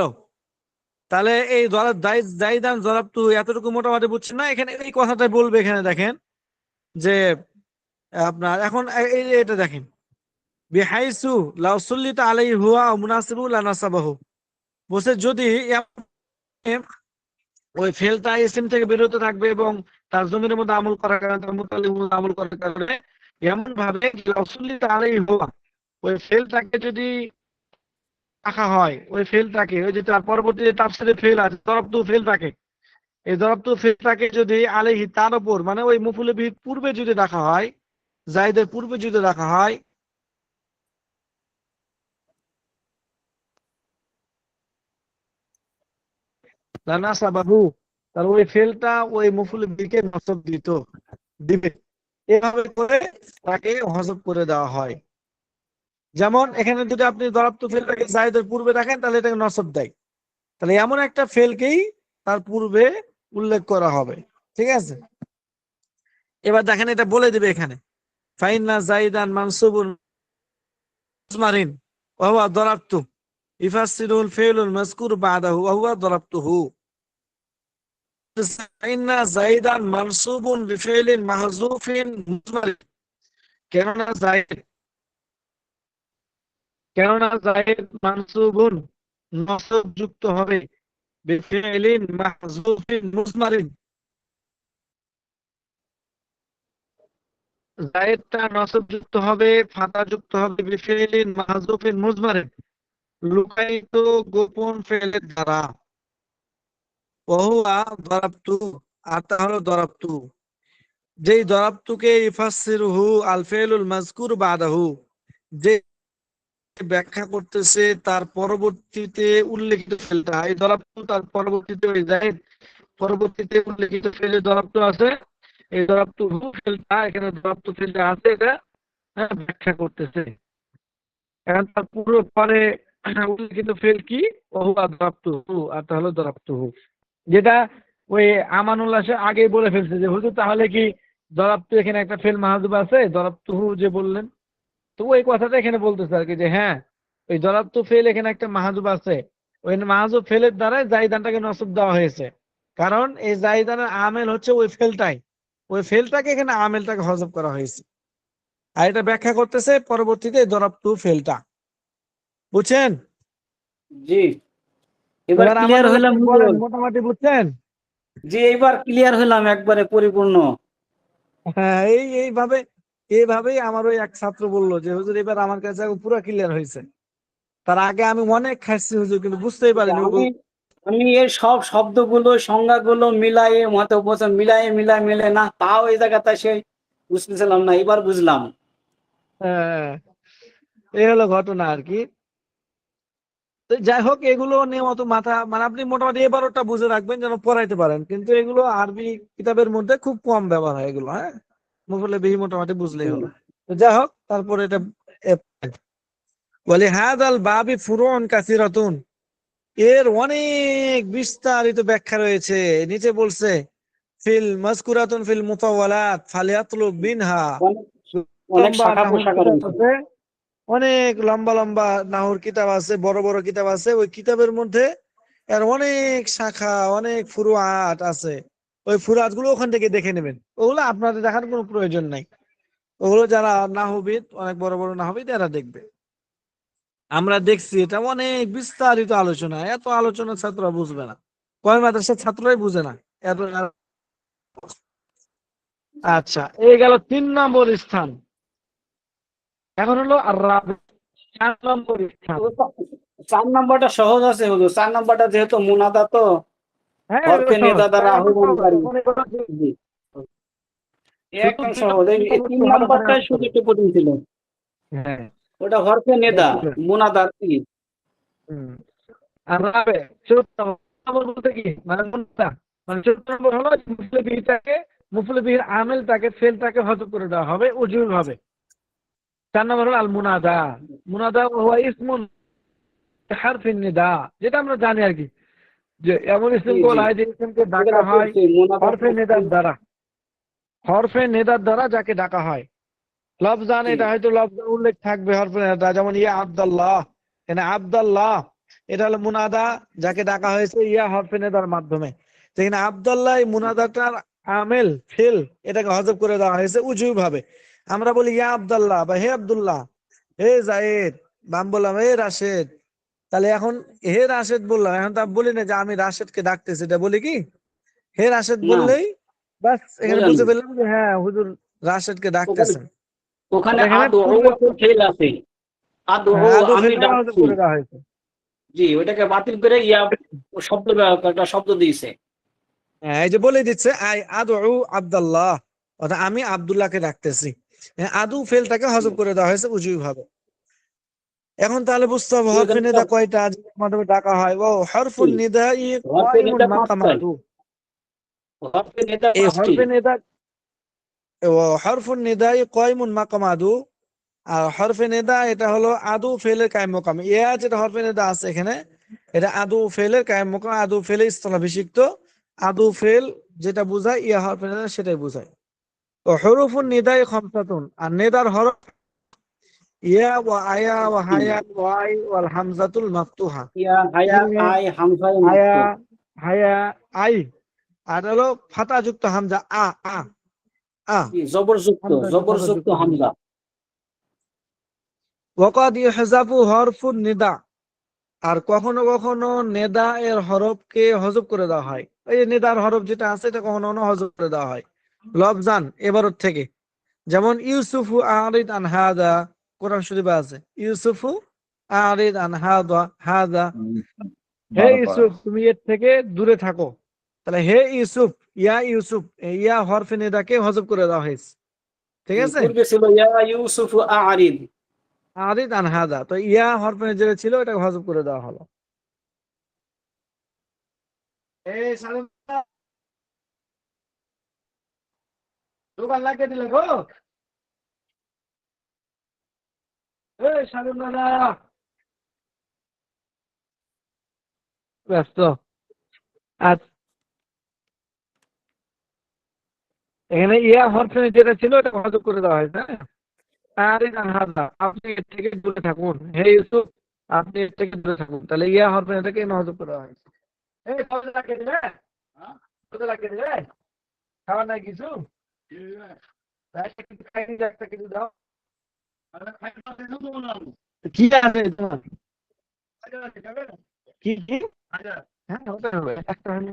তাহলে এই জাইদান জরাবতু এতটুকু মোটামুটি বুঝছেন না? এখানে এই কথাটাই বলবে, এখানে দেখেন যে আপনার এখন এটা দেখেন, বিহাইসু লাউ সুল্লিতা আলাইহি হুয়া মুনাসিবু লানাসাবাহু, বলছে যদি ওই ফেলটা ইসিম থেকে বিরত থাকবে এবং তার জমির মধ্যে আমল করার কারণে, তার মুতাল্লিমের মধ্যে আমল করার কারণে, এমন ভাবে লাউ সুল্লিতা আলাইহি হুয়া, ওই ফেলটাকে যদি রাখা হয়, ওই ফেলটাকে, ওই যে তার পরবর্তীতে তাফসীরে ফেল আছে, দরবতু ফেলটাকে, এই দরবতু ফেলটাকে যদি আলাইহি তার উপর, মানে ওই মফুলে বিহির পূর্বে যদি রাখা হয়, জাইদের পূর্বে যদি রাখা হয়, লানাসাবাহু, তার ওই ফেলটা ওই মফুল বিকে নসব দিবে। এভাবে করে তাকে হজব করে দেওয়া হয়। যেমন এখানে যদি আপনি দরাবতু ফেলটাকে জায়েদের পূর্বে রাখেন, তাহলে এটাকে নসব দেয়। তাহলে এমন একটা ফেলকেই তার পূর্বে উল্লেখ করা হবে, ঠিক আছে। এবার দেখেন এটা বলে দিবে এখানে, ফাইন্না জাইদান মানসুবুন মুজমারিন ওয়া হুয়া দারাবতু ইফাসসিরুল ফি'লুল মাযকুর বা'দাহু ওয়া হুয়া দারাবতুহু। ফাইন্না জাইদান মানসুবুন বিফি'লিন মাহযুফিন মুজমারিন, কেননা জায়েদ মানসুবুন নসব যুক্ত হবে বিফি'লিন মাহযুফিন মুজমারিন, জায়েদটা নসব যুক্ত হবে, ফাতা যুক্ত হবে বিফি'লিন মাহযুফিন মুজমারিন, লুকায়িত গোপন ফেলের দ্বারা। ওহুয়া দরাবতু, আর তা হলো দরাবতু, যেই দরাবতুকে ইফাসসিরুহু আল ফি'লুল মাযকুর বা'দাহু, যে ব্যাখ্যা করতেছে তার পরবর্তীতে উল্লেখিত ফেলটা। এই দরাবতু তার পরবর্তীতে ওই জায়েদ পরবর্তীতে উল্লেখিত ফেলে দরাবতু আছে, এই দরাবতু হু ফেলটা এখানে দরাবতু ফেলটা আছে, এটা ব্যাখ্যা করতেছে। এখন তার পুরো পরে উল্লেখিত ফেল কি, ওহুয়া দরাবতুহু, আর তা হলো দরাবতুহু, যেটা ওই আমানুল্লাহ সে আগেই বলে ফেলছে যে হুজুর তাহলে কি দরাবতু এখানে একটা ফেল মাহযুব আছে, দরাবতুহু যে বললেন, তো ওই কথাটা এখানে বলতেছে আর কি, যে হ্যাঁ ওই দরাবতু ফেল এখানে একটা মাহযুব আছে, ওই মাহযুব ফেলের দ্বারা জাইদানটাকে নসব দেওয়া হয়েছে, কারণ এই জাইদানের আমেল হচ্ছে ওই ফেলটাই, ওই ফেলটাকে এখানে আমেলটাকে হযফ করা হয়েছে, আর এটা ব্যাখ্যা করতেছে পরবর্তীতে দরাবতু ফেলটা। বুঝছেন? জি, এবার এবার ক্লিয়ার আমাদের হইলাম বলেন, হুজুর। মোটামুটি বুঝছেন? জি, এবার ক্লিয়ার হইলাম একবারে পরিপূর্ণ। হ্যাঁ, এইভাবেই আমার ওই এক ছাত্র বললো যে হুজুর এবার আমার কাছে পুরো ক্লিয়ার হয়েছে, তার আগে আমি অনেক খাইছি হুজুর কিন্তু বুঝতেই পারিনি। আমি আমি এই সব শব্দগুলো সংজ্ঞাগুলো মিলায়ে মত উপচার মিলে না, তাও এই জায়গাটা সেই বুঝতেছিলাম না, এবার বুঝলাম। হ্যাঁ, এই হলো ঘটনা আর কি। তো যাই হোক, এগুলো নিয়ে অত মাথা মানে আপনি মোটামুটি এবারটা বুঝে রাখবেন যেন পড়াইতে পারেন, কিন্তু এগুলো আরবি কিতাবের মধ্যে খুব কম ব্যবহার হয় এগুলো। হ্যাঁ, মুফলে বিহি মোটামুটি বুঝলেই হলো। তো যাই হোক, তারপরে এটা বলে হাদাল বাবি ফুরুন কাসিরাতুন, এর অনেক বিস্তারিত ব্যাখ্যা রয়েছে। নিচে বলছে ফিল মাযকুরাতুন ফিল মুতাওয়ালাত ফালিয়াতলুব মিনহা, অনেক অনেক লম্বা শাখা নাহুর পোশাকা কিতাব রয়েছে। আছে, অনেক লম্বা লম্বা নাহুর কিতাব আছে, বড় বড় কিতাব আছে, ওই কিতাবের মধ্যে এর অনেক শাখা অনেক ফুরুআত আছে, ওই ফুরুআত গুলো ওখান থেকে দেখে নেবেন, ওগুলো আপনাদের দেখার কোনো প্রয়োজন নাই, ওগুলো যারা নাহবিদ অনেক বড় বড় নাহবিদ এরা দেখবে। আমরা দেখছি এটা অনেক বিস্তারিত আলোচনা, এত আলোচনা ছাত্ররা বুঝবে না, কয় মাদ্রাসার ছাত্ররাই বুঝে না এত। আচ্ছা, এই গেল 3 নম্বর স্থান। এখন হলো আর 4 নম্বর স্থান। 4 নম্বরটা সহজ আছে হুজুর, 4 নম্বরটা যেহেতু মুনাদা, তো হ্যাঁ, এগুলো হরফে সহজ, নেদা দ্বারা 4 নম্বর সহজ, আহ্বানকারী। এখন এগুলো জি, শুধু একদম 2 সহজ। এই নম্বর তিন একটু ভালো করে নাম্বারটাই আসতে শুধু হবে। একটু কঠিন ছিল। হ্যাঁ, ওটা হরফে নেদা, মুনাদা কি? হুম। আর রাবে 14 নম্বর বলতে কি মানে কোনটা, মানে 14 নম্বর হলো মুফলে বিহিটাকে, মুফলে বিহির আমেলটাকে ফেলটাকে হযফ করে দেওয়া হবে উজুল ভাবে। 4 নম্বর হলো আল মুনাদা, মুনাদা হুয়া ইসমুন হারফিন নিদা, যেটা আমরা জানি আর কি, যে এমন জি, ইসমকে জি, বলা হয় যে ইসমকে এটা ডাকা তো হয় পড়ছি মুনাদা হরফে পড়ছি। নেদার দ্বারা, হরফে নেদার দ্বারা যাকে ডাকা হয়। লফজান জি, এটা হয়তো লফজান উল্লেখ থাকবে হরফে নেদা, যেমন ইয়া আব্দুল্লাহ, এখানে আব্দুল্লাহ এটা হলো মুনাদা, যাকে ডাকা হয়েছে ইয়া হরফে নেদার মাধ্যমে। যেখানে আব্দুল্লাহ এই মুনাদাটার আমেল ফেল, এটাকে হযফ করে দেওয়া হয়েছে উজুব ভাবে। আমরা বলি ইয়া আব্দুল্লাহ বা হে আব্দুল্লাহ, হে জায়েদ, বা আমি বললাম হে রাশেদ, তাহলে এখন হে রাশেদ বললাম, এখন তো আমি বলি না যে আমি রাশেদকে ডাকতেছি, এটা বলি কি হে রাশেদ না বললেই বাস এখানে বোঝেন। বুঝে ফেললাম যে হ্যাঁ হুজুর রাশেদকে ওখানে ডাকতেছেন। ওখানে এখানে আদৌ পূর্বে একটা ফেল আছে, আদৌ হ্যাঁ, আদৌ আমি ফেলটা হযফ ডাকছি। করে দেওয়া হয়েছে। জি, ওইটাকে বাতিল করে ইয়া শব্দ একটা শব্দ দিয়েছে। হ্যাঁ, এই যে বলে দিচ্ছে আই আদু আব্দুল্লাহ, অর্থাৎ আমি আব্দুল্লাহকে ডাকতেছি, আদু ফেলটাকে হযফ করে দেওয়া হয়েছে উজুই ভাবে। এখন তাহলে বুঝতে হবে তো হরফে এখানে নিদা কয়টা যার মাধ্যমে ডাকা হয়। ও হরফুন নিদাই হরফে কায়িমুন নেতা 5টাই, মাকামাতু, হরফে নেতা এই 5টি। হরফে নিদা ও হরফুন নিদাই কায়িমুন মাকামাদু, আর হরফে নেদা এটা হলো আদু ফেলের কায়েম মাকাম। ইয়া যেটা হরফে নেদা আছে এখানে, এটা আদু ফেলের কায়েম মোকাম, আদু ফেলে স্থলাভিষিক্ত, আদু ফেল যেটা বোঝায় ইয়া হরফে নিদা সেটাই বোঝায়। তো হরফুন নিদাই খামসাতুন, আর নেদার হরফ ইয়া ওয়া আয়া ওয়া হায়া ওয়া আই ওয়াল হামজাতুল মাফতুহা। ইয়া, হায়া, আই, হামজা, আয়া, মক্তু। হায়া, আই, আর হলো ফাতা যুক্ত হামজা আ, আ, আ, জবরযুক্ত, হামজা ফাতা জবরযুক্ত যুক্ত হামজা। হামজা। ওয়াকাদ ইহজাফু হরফুন নিদা, আর কখনো কখনো নেদা এর হরফকে হজব করে দেওয়া হয়। এই যে নেদার হরফ যেটা আছে এটা কখনো কখনো হজব করে দেওয়া হয় লফজান এবারত থেকে। যেমন ইউসুফু আরিদ আন হাদা, কোরআন শরীফে আছে ইউসুফু আরিদ আন হাদা, হাদা, হে ইউসুফ তুমি এর থেকে দূরে থাকো। তাহলে হে ইউসুফ, ইয়া ইউসুফ, এই ইয়া হরফে নেদাকে হজব করে দেওয়া হয়েছে। ঠিক আছে, পূর্বে ছিল ইয়া ইউসুফু আরিদ। আরিদ আন হাদা, তো ইয়া হরফে যেটা ছিল এটাকে হজব করে দেওয়া হলো। এই সালেম দোকান লাগিয়ে দিলে গো, এই সালেম দাদা ব্যস্ত। আচ্ছা, এখানে ইয়া হরফে যেটা ছিল এটা হজব করে দেওয়া হয়েছে। হ্যাঁ, আরিদ আন হাদা, আপনি এর থেকে দূরে থাকুন, হে ইউসুফ আপনি এর থেকে দূরে থাকুন। তাহলে ইয়া হরফে এটাকে হজব করে দেওয়া হয়েছে। এই কত লাগিয়ে দিলে, কত লাগিয়ে দিলে, খাবার নাই কিছু, কিছু খাইনি, একটা কিছু দাও। কি আছে তোমার, কি কি, হ্যাঁ হতে হবে একটা হয়নি।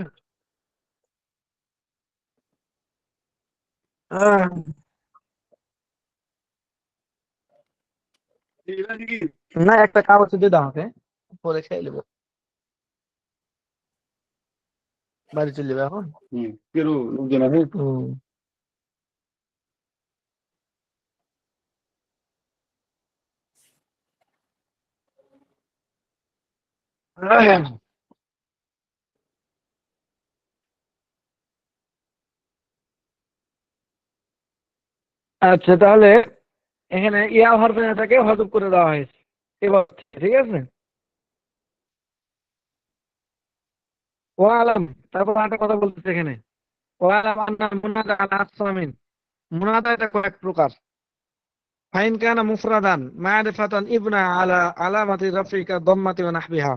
না একটা কাগজ দিয়ে দাও আমাকে, পরে খেয়ে নেবো, বাড়ি চলে যাবে এখন। কেরু লোকজন আছে। আচ্ছা, তাহলে এখানে ইয়া হরফেটাকে হজব করে দেওয়া হয়েছে এবার, ঠিক আছে। ও আলম, তারপর একটা কথা বলতেছে এখানে, ও আলম আন্নাল মুনাদা আলা আকসামিন, মুনাদা এটা কয়েক প্রকার। ফাইন কানা মুফরাদান মারিফাতান ইবনা আলা আলামাতি রাফিকা দাম্মাতি ওয়া নাহবিহা।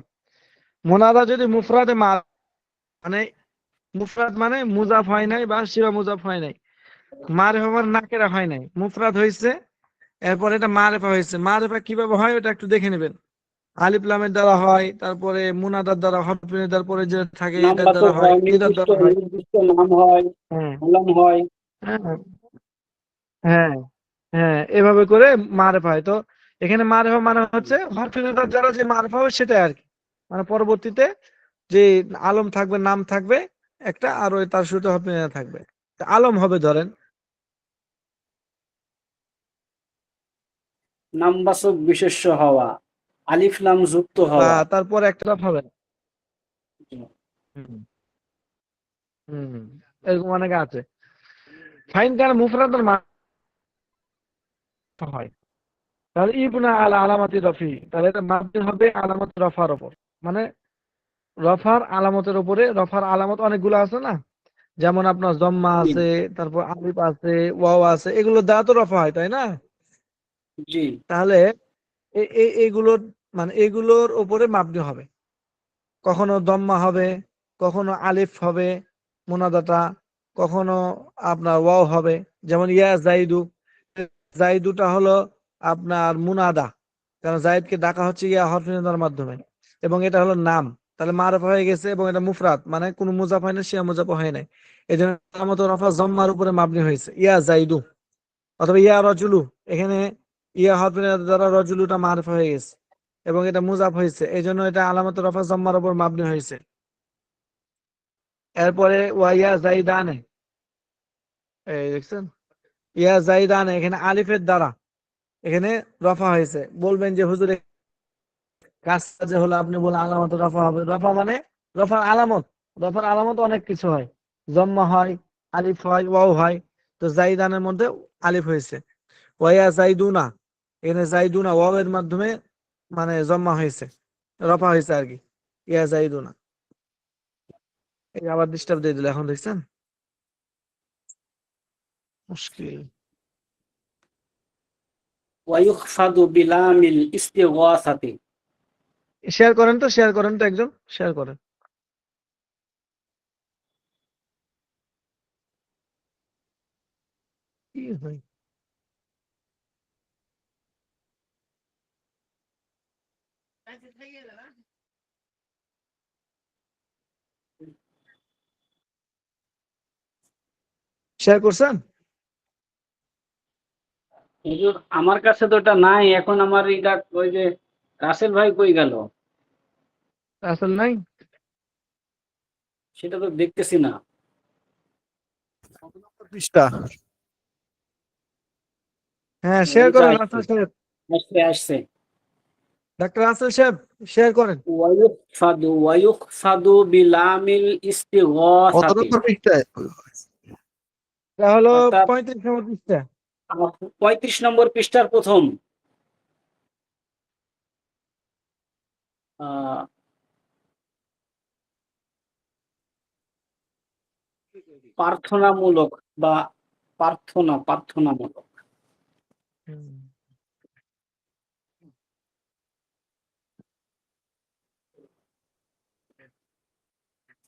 মুনাদা যদি মুফরাদে মানে, মুফরাদ মানে মুজাফ হয় নাই বা শিবা মুজাফ হয় নাই, মারিফা মানে নাকেরা হয় নাই, মুফরাদ হয়েছে, এরপর এটা মারিফা হয়েছে। মারিফা কিভাবে হয় ওটা একটু দেখে নেবেন। আলিফ লামের দ্বারা হয়, তারপরে মুনাদার দ্বারা, হরফে নিদার পরে যে থাকে এটার নামবাচক দ্বারা হয়, হয়, এটার নির্দিষ্ট দ্বারা হয়। নির্দিষ্ট নাম হয়, হ্যাঁ, আলাম হয়। হ্যাঁ, হ্যাঁ, হ্যাঁ, এভাবে করে মারেফা হয়। তো এখানে মারেফা মানে হচ্ছে হরফে নিদার দ্বারা যে মারেফা হবে সেটাই আর কি, মানে পরবর্তীতে যে আলম থাকবে, নাম থাকবে একটা, আর ওই তার শুরুতে হরফে নিদা থাকবে। তা আলম হবে ধরেন, নামবাচক বিশেষ্য হওয়া, আলিফ লাম যুক্ত বা হওয়া। তারপর একটা হবে না। হুম, হুম, এরকম অনেকে আছে। ফাইন কান মুফরাদাল মারফা হয়, তাহলে ইবনা আলা আলামাতি রফি, তাহলে এটা মাবনি হবে আলামত রফার উপর, মানে রফার আলামতের উপরে। রফার আলামত অনেকগুলো আছে না, যেমন আপনার জম্মা জি, আছে, তারপর আলিফ আছে, ওয়াও আছে, এগুলো দ্বারা তো রফা হয়, তাই না? জি। তাহলে এইগুলোর মানে এগুলোর উপরে মাবনি হবে, কখনো দম্মা হবে, কখনো আলিফ হবে মুনাদাটা, কখনো আপনার ওয়াও হবে। যেমন ইয়া জাইদু, জাইদুটা হলো আপনার মুনাদা, কারণ জাইদকে ডাকা হচ্ছে ইয়া হরফে নিদার মাধ্যমে, এবং এটা হলো নাম, তাহলে মারফা হয়ে গেছে, এবং এটা মুফরাদ মানে কোনো মুজাফ হয় না, শিয়া মুজাফ হয় নাই, এই জন্য আলামত রফা জম্মার উপরে মাবনি হয়েছে ইয়া জাইদু। অথবা ইয়া রজুলু, এখানে ইয়া হরফে নিদার দ্বারা রজুলুটা মারফা হয়ে গেছে এবং এটা মুজাফ হয়েছে, এই জন্য এটা আলামত রফা জম্মার উপর মাবনি হয়েছে। এরপরে ওয়াইয়া জাইদানে, এই দেখছেন ইয়া জাইদানে, এখানে আলিফের দ্বারা এখানে রফা হয়েছে। বলবেন যে হুজুর কাজটা যে হলো, আপনি বলে আলামত রফা হবে, রফা মানে রফার আলামত, রফার আলামত অনেক কিছু হয়, জম্মা হয়, আলিফ হয়, ওয়াও হয়। তো জাইদানের মধ্যে আলিফ হয়েছে। ওয়া জাইদুনা, এখানে জাইদুনা ওয়াও এর মাধ্যমে মানে জম্মা হয়েছে, রফা হয়েছে আর কি। ইয়া জাইদুনা। এই আবার ডিস্টার্ব দিয়ে দিল, এখন দেখছেন মুশকিল। ওয়ায়ুখফাদু বিলামিল ইস্তিগাসাতি। শেয়ার করেন তো, শেয়ার করেন তো, একজন শেয়ার করেন। কি হয়? শেয়ার করছেন? হুজুর আমার কাছে তো এটা নাই, এখন আমার এটা ওই যে রাসেল ভাই কই গেল আসল নাই। সেটা তো দেখতেছি না। পৃষ্ঠা। হ্যাঁ, শেয়ার এই তো করেন আসছে রাসেল সাহেব। আসছে আসছে। ডাক্তার রাসেল সাহেব শেয়ার করেন। ওয়ায়ুখফাদু বিলামিল কত ইস্তিগাসাতি, নম্বর পৃষ্ঠায়? এটা হলো অর্থাৎ 35 নম্বর পৃষ্ঠা। 35 নম্বর পৃষ্ঠার প্রথম আহ, প্রার্থনামূলক বা প্রার্থনামূলক।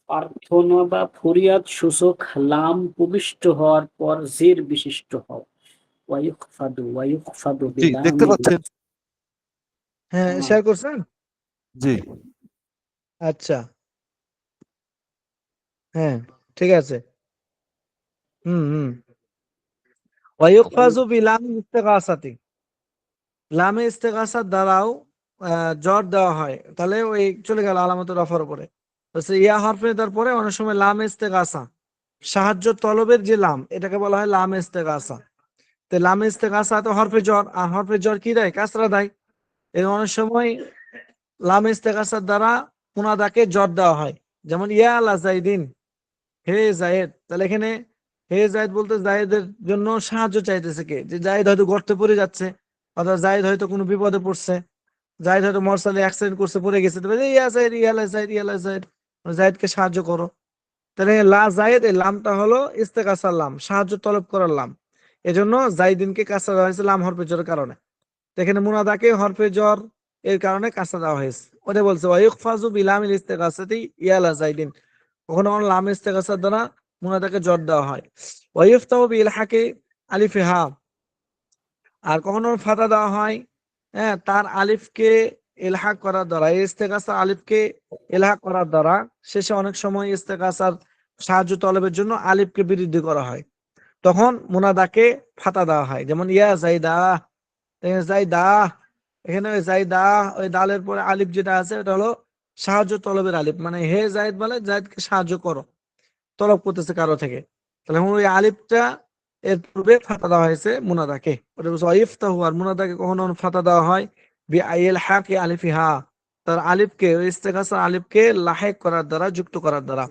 প্রার্থনা বা ফরিয়াদ সূচক লাম প্রবিষ্ট হওয়ার পর জের বিশিষ্ট হও। ওয়ায়ুখফাদু জি, দেখতে বিলামিল। পাচ্ছেন? হ্যাঁ, শেয়ার করছেন। জি। আচ্ছা, হ্যাঁ, ঠিক আছে। হুম। ওয়ায়ুখফাজু বিলাম ইস্তিগাসাতি, লামে ইস্তেগাসার দ্বারাও জ্বর দেওয়া হয়, তাহলে ওই চলে গেল আলামতের রফার উপরে। ইয়া হরফে তারপরে অনেক সময় লাম ইস্তেগাসা, সাহায্য তলবের যে লাম, এটাকে বলা হয় লাম ইস্তেগাসা। তো লাম ইস্তেগাসা তো হরফে জ্বর, আর হরফে জ্বর কি দেয়? কাসরা দেয়। এই অনেক সময় লাম ইস্তেগাসার দ্বারা মুনাদাকে জ্বর দেওয়া হয়, যেমন ইয়া আলা জাইদিন, হে জায়েদ। তাহলে এখানে হে জায়েদ বলতে জায়েদের জন্য সাহায্য চাইতেছে কে? যে জায়েদ হয়তো গর্তে পড়ে যাচ্ছে, অথবা জায়েদ হয়তো কোনো বিপদে পড়ছে, জায়েদ হয়তো মরসালে অ্যাক্সিডেন্ট করছে, পড়ে গেছে, তবে ইয়া জায়েদ, ইয়া লা জায়েদ, ইয়া লা জায়েদ, জায়েদকে সাহায্য করো। তাহলে লা জায়েদ, এই লামটা হলো ইস্তেগাসার লাম, সাহায্য তলব করার লাম। এজন্য জাইদিনকে কাসরা দেওয়া হয়েছে লাম হরফে জোরের কারণে। তো এখানে মুনাদাকে হরফে জ্বর এর কারণে কাসরা দেওয়া হয়েছে। ওটা বলছে ওয়ায়ুখফাজু বিলামিল ইস্তেগাসাতি ইয়া লা জাইদিন, কখনো কখনো লাম ইস্তেগাসার দ্বারা মুনাদাকে জ্বর দেওয়া হয়। ওয়াইফতাহু বিলহাকি আলিফে হা, আর কখনো ফাতা দেওয়া হয় হ্যাঁ তার আলিফকে ইলহাক করার দ্বারা, এই ইস্তেগাসা আলিফকে ইলহাক করার দ্বারা। শেষে অনেক সময় ইস্তেগাসার সাহায্য তলবের জন্য আলিফকে বৃদ্ধি করা হয়, তখন মুনাদাকে ফাতা দেওয়া হয়, যেমন ইয়া জাইদা, জাইদা। এখানে ওই জাইদা, ওই দালের পরে আলিফ যেটা আছে ওটা হলো সাহায্য তলবের আলিফ, মানে হে জাইদ বলে জাইদকে সাহায্য করো, তলব করতেছে কারো থেকে। তাহলে ওই আলিফটা এর পূর্বে ফাতা দেওয়া হয়েছে মুনাদাকে, ওটা বলছে ওয়াইফতাহু। আর মুনাদাকে কখনো ফাতা দেওয়া হয় বি আইল হাকি আলিফিহা, তার আলিফকে, ওই ইস্তেগাসার আলিফকে লাহেক করার দ্বারা, যুক্ত করার দ্বারা।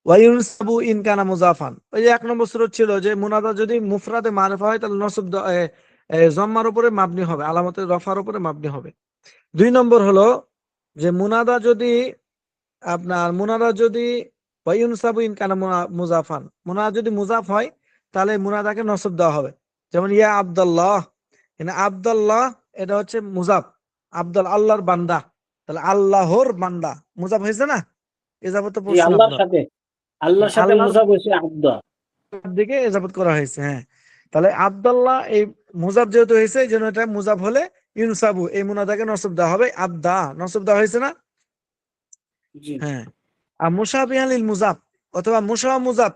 ওয়ায়ুনসাবু ইন কানা মুজাফান, ওই যে 1 নম্বর সূরা ছিল যে মুনাদা যদি মুফরাদে মারফা হয় তাহলে নসব জম্মার উপরে মাবনি হবে, আলামতের রফার উপরে মাবনি হবে। 2 নম্বর হলো যে মুনাদা যদি ওয়ায়ুনসাবু ইন কানা মুজাফান, মুনাদা যদি মুজাফ হয় তাহলে মুনাদাকে নসব দেওয়া হবে, যেমন ইয়া আব্দুল্লাহ। এখানে আব্দুল্লাহ এটা হচ্ছে মুজাফ, আব্দুল আল্লাহর বান্দা, তাহলে আল্লাহর বান্দা মুজাফ হয়েছে না? এজাবত তো জি, পড়ছেন আপনারা, আল্লাহর সাথে আল্লাহর মুসাফ হয়েছে আব্দা। দিকে এজাবত করা হয়েছে। হ্যাঁ, তাহলে আব্দুল্লাহ এই মুজাফ যেহেতু হয়েছে, এই জন্য এটা মুজাফ হলে ইউনসাবু, এই মুনাদাকে নসব দেওয়া হবে, আব্দা নসব দেওয়া হয়েছে না? জি হ্যাঁ। আর মুশাবিহান লিল মুজাফ অথবা মুজাফ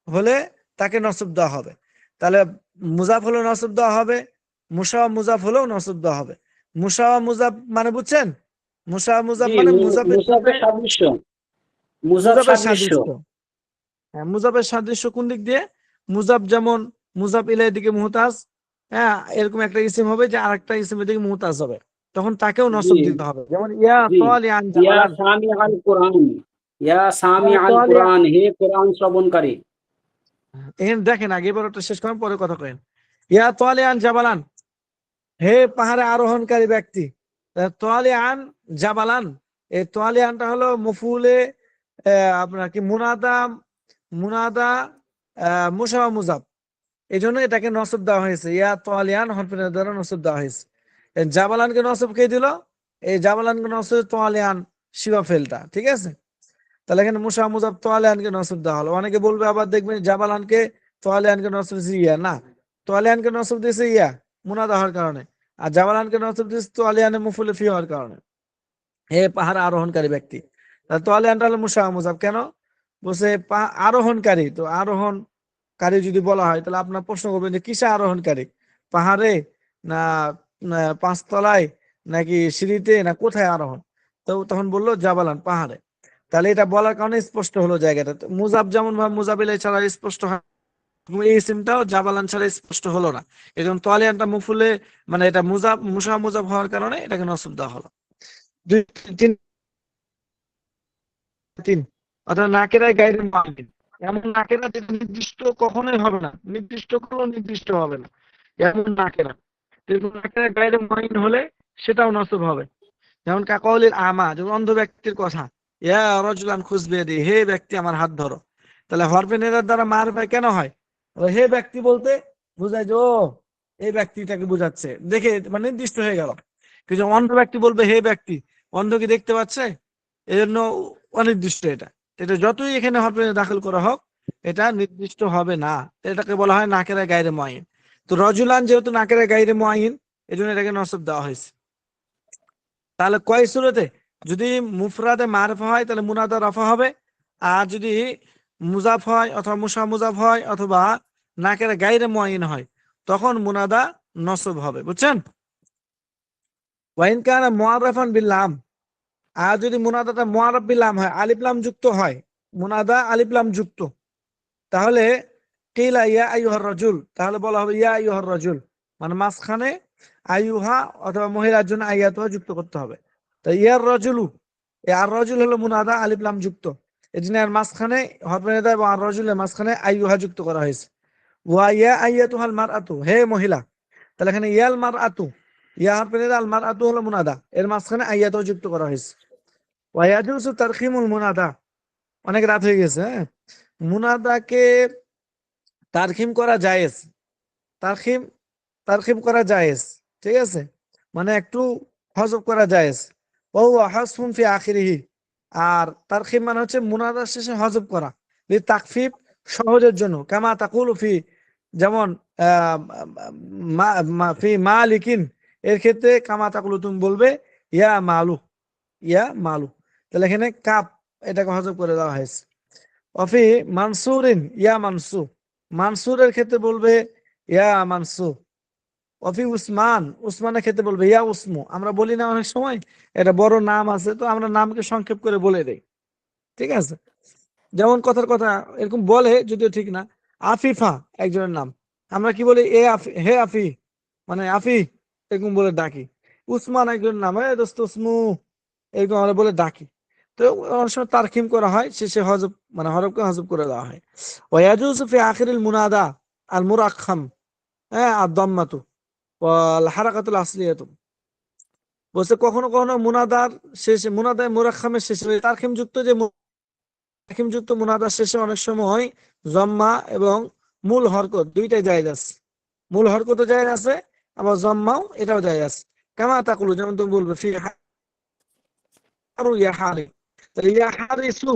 হলে তাকে নসব দেওয়া হবে। তাহলে মুজাফ হলেও নসব দেওয়া হবে, মুজাফ হলেও নসব দেওয়া হবে। মুজাফ মানে বুঝছেন? মুজাফ জি, মানে মুজাফের সাথে, মুসাফের সাদৃশ্য, মুসাফ মুজাফের সাদৃশ্য। সাদৃশ্য। হ্যাঁ, মুজাফের সাদৃশ্য কোন দিক দিয়ে? মুজাফ যেমন মুজাফ ইলাইহির দিকে মুহতাজ, হ্যাঁ এরকম একটা ইসিম হবে যে আরেকটা ইসিমের দিকে মুহতাজ হবে, তখন তাকেও জি নসব দিতে হবে, যেমন ইয়া জি। তালিআন ইয়া জাবালান। সামি আল কোরআন, ইয়া সামি ইয়া আল তালিআন, কোরআন, হে কোরআন শ্রবণকারী। এখানে দেখেন আগে এবার ওটা শেষ করেন পরে কথা করেন। ইয়া তালিআন জাবালান, হে পাহাড়ে আরোহণকারী ব্যক্তি। তালিআন জাবালান, এই তোয়ালিয়ানটা হলো মফুলে আপনার কি মুনাদা মুনাদা মুশাবা মুজাব, এই জন্য এটাকে নসব দেওয়া হয়েছে, ইয়া তোয়ালিয়ান হরফিনের দ্বারা নসব দেওয়া হয়েছে। জাবালানকে নসব কে দিল? এই জাবালানকে নসব তোয়ালিয়ান শিবা ফেলটা, ঠিক আছে। তাহলে এখানে মুশা মুজাব তোয়ালিয়ানকে নসব দেওয়া হলো। অনেকে বলবে আবার দেখবেন জাবালানকে তোয়ালিয়ানকে নসব দিয়েছে ইয়া, না, তোয়ালিয়ানকে নসব দিয়েছে ইয়া মুনাদা হওয়ার কারণে, আর জাবালানকে নসব দিয়েছে তোয়ালিয়ানে মুফুলে ফি হওয়ার কারণে, হে পাহাড় আরোহণকারী ব্যক্তি। তোয়ালিয়ানটা হলো মুশা মুজাব। কেন বলছে আরোহণকারী? তো আরোহণকারী যদি বলা হয় তাহলে আপনার প্রশ্ন করবেন যে কিসে আরোহণকারী, পাহাড়ে না পাঁচতলায় নাকি সিঁড়িতে না কোথায় আরোহণ? তো তখন বললো জাবালান, পাহাড়ে। তাহলে এটা বলার কারণে স্পষ্ট হলো জায়গাটা। মুজাব যেমন ভাবে মুজাবিল ছাড়া স্পষ্ট হয়, এই সিমটাও জাবালান ছাড়া স্পষ্ট হলো না, এই জন্য তোয়ালিয়ানটা মুফুলে মানে এটা মুজাব মুশা মুজাব হওয়ার কারণে এটাকে নসব দেওয়া হলো। তিন, অর্থাৎ নাকেরায় গায়ের মালিক, এমন নাকেরা যেটা নির্দিষ্ট কখনোই হবে না, নির্দিষ্ট কোনো নির্দিষ্ট হবে না, এমন নাকেরা। নাকেরা গায়ের মাইন হলে সেটাও নসব হবে। যেমন কাকাউলির আমা, যেমন অন্ধ ব্যক্তির কথা, ইয়া রজুলান খুঁজবে দি, হে ব্যক্তি আমার হাত ধরো। তাহলে হরফে নেদার দ্বারা মারফা কেন হয়? হে ব্যক্তি বলতে বুঝায় যে ও এই ব্যক্তিটাকে বুঝাচ্ছে, দেখে মানে নির্দিষ্ট হয়ে গেল। কিন্তু অন্ধ ব্যক্তি বলবে হে ব্যক্তি, অন্ধ কি দেখতে পাচ্ছে? এই জন্য অনির্দিষ্ট। এটা যতই এখানে হরফে দাখিল করা হোক এটা নির্দিষ্ট হবে না, এটাকে বলা হয় নাকেরা গায়রে মুআইন। তো রজুলান যেহেতু নাকেরা গায়রে মুআইন, এই জন্য এটাকে নসব দেওয়া হয়েছে। তাহলে কয় সূরতে? যদি মুফরাদে মারফা হয় তাহলে মুনাদা রফা হবে, আর যদি মুজাফ হয় অথবা মুশা মুজাফ হয় অথবা নাকেরা গায়রে মুআইন হয় তখন মুনাদা নসব হবে, বুঝছেন? ওয়াইন কানা মুআররাফান বিল লাম, আর যদি মুনাদাটা মুআররাফ বিল লাম হয়, আলিফ লাম যুক্ত হয়, মুনাদা আলিফ লাম যুক্ত, তাহলে কিলা ইয়া আইয়ুহার রাজুল, তাহলে বলা হবে ইয়া আইয়ুহার রাজুল, মানে মাঝখানে আইয়ুহা অথবা মহিলার জন্য আইয়াতুহা যুক্ত করতে হবে। তো ইয়ার রাজুলু, আর রাজুল হলো মুনাদা আলিফ লাম যুক্ত, এজন্য এর মাঝখানে হরফে নিদা এবং আর রাজুলের মাঝখানে আইয়ুহা যুক্ত করা হয়েছে। ওয়া ইয়া আইয়াতুহাল মারআতু, হে মহিলা। তাহলে এখানে ইয়াল মারআতু, ইয়া হরফে নিদা, আল মারআতু হলো মুনাদা, এর মাঝখানে আইয়াতুহা যুক্ত করা হয়েছে। ওয়া ইয়াজুজু তারখিমুল মুনাদা, অনেক রাত হয়ে গেছে, হ্যাঁ, মুনাদাকে তারখিম করা জায়েজ, তারখিম তারখিম করা জায়েজ, ঠিক আছে, মানে একটু হযফ করা জায়েজ। ও হাসফুন ফি আখিরিহি, আর তারখিম মানে হচ্ছে মুনাদার শেষে হযফ করা, লি তাকফিফ, সহজের জন্য। কামা তাকুলু ফি, যেমন ফি মালিকিন, এর ক্ষেত্রে কামা তাকুলু তুমি বলবে ইয়া মালু, ইয়া মালু। তাহলে এখানে কাপ এটাকে হযফ করে দেওয়া হয়েছে। অফি মানসুরিন ইয়া মানসু, মানসুরের ক্ষেত্রে বলবে ইয়া মানসু। অফি উসমান, উসমানের ক্ষেত্রে বলবে ইয়া উসমু। আমরা বলি না অনেক সময় এটা বড় নাম আছে তো আমরা নামকে সংক্ষেপ করে বলে দেই, ঠিক আছে। যেমন কথার কথা এরকম বলে, যদিও ঠিক না। আফিফা একজনের নাম, আমরা কি বলি এ আফি, হে আফি, মানে আফি, এরকম বলে ডাকি। উসমান একজনের নাম, হে দোস্ত উসমু, এরকম আমরা বলে ডাকি। তো অনেক সময় তারখিম করা হয়, শেষে হযফ মানে হরফকে হযফ করে দেওয়া হয়। ওয়ায়াজুজু ফি আখিরিল মুনাদা আল মুরাক্কাম, হ্যাঁ, আদ-দাম্মাতু ওয়াল হারাকাতুল আসলিয়াতু। বলছে কখনো কখনো মুনাদার শেষে, মুনাদায় মুরাক্কামের শেষে তারখিম যুক্ত, যে তারখিম যুক্ত মুনাদার শেষে অনেক সময় জম্মা এবং মূল হরকত দুইটাই জায়েজ আছে, মূল হরকতও জায়েজ আছে আবার জম্মাও এটাও জায়েজ আছে। কামা তাকুলু, যেমন তুমি বলবে ফি হারু ইয়া হারি, তাহলে ইয়া হারিসু,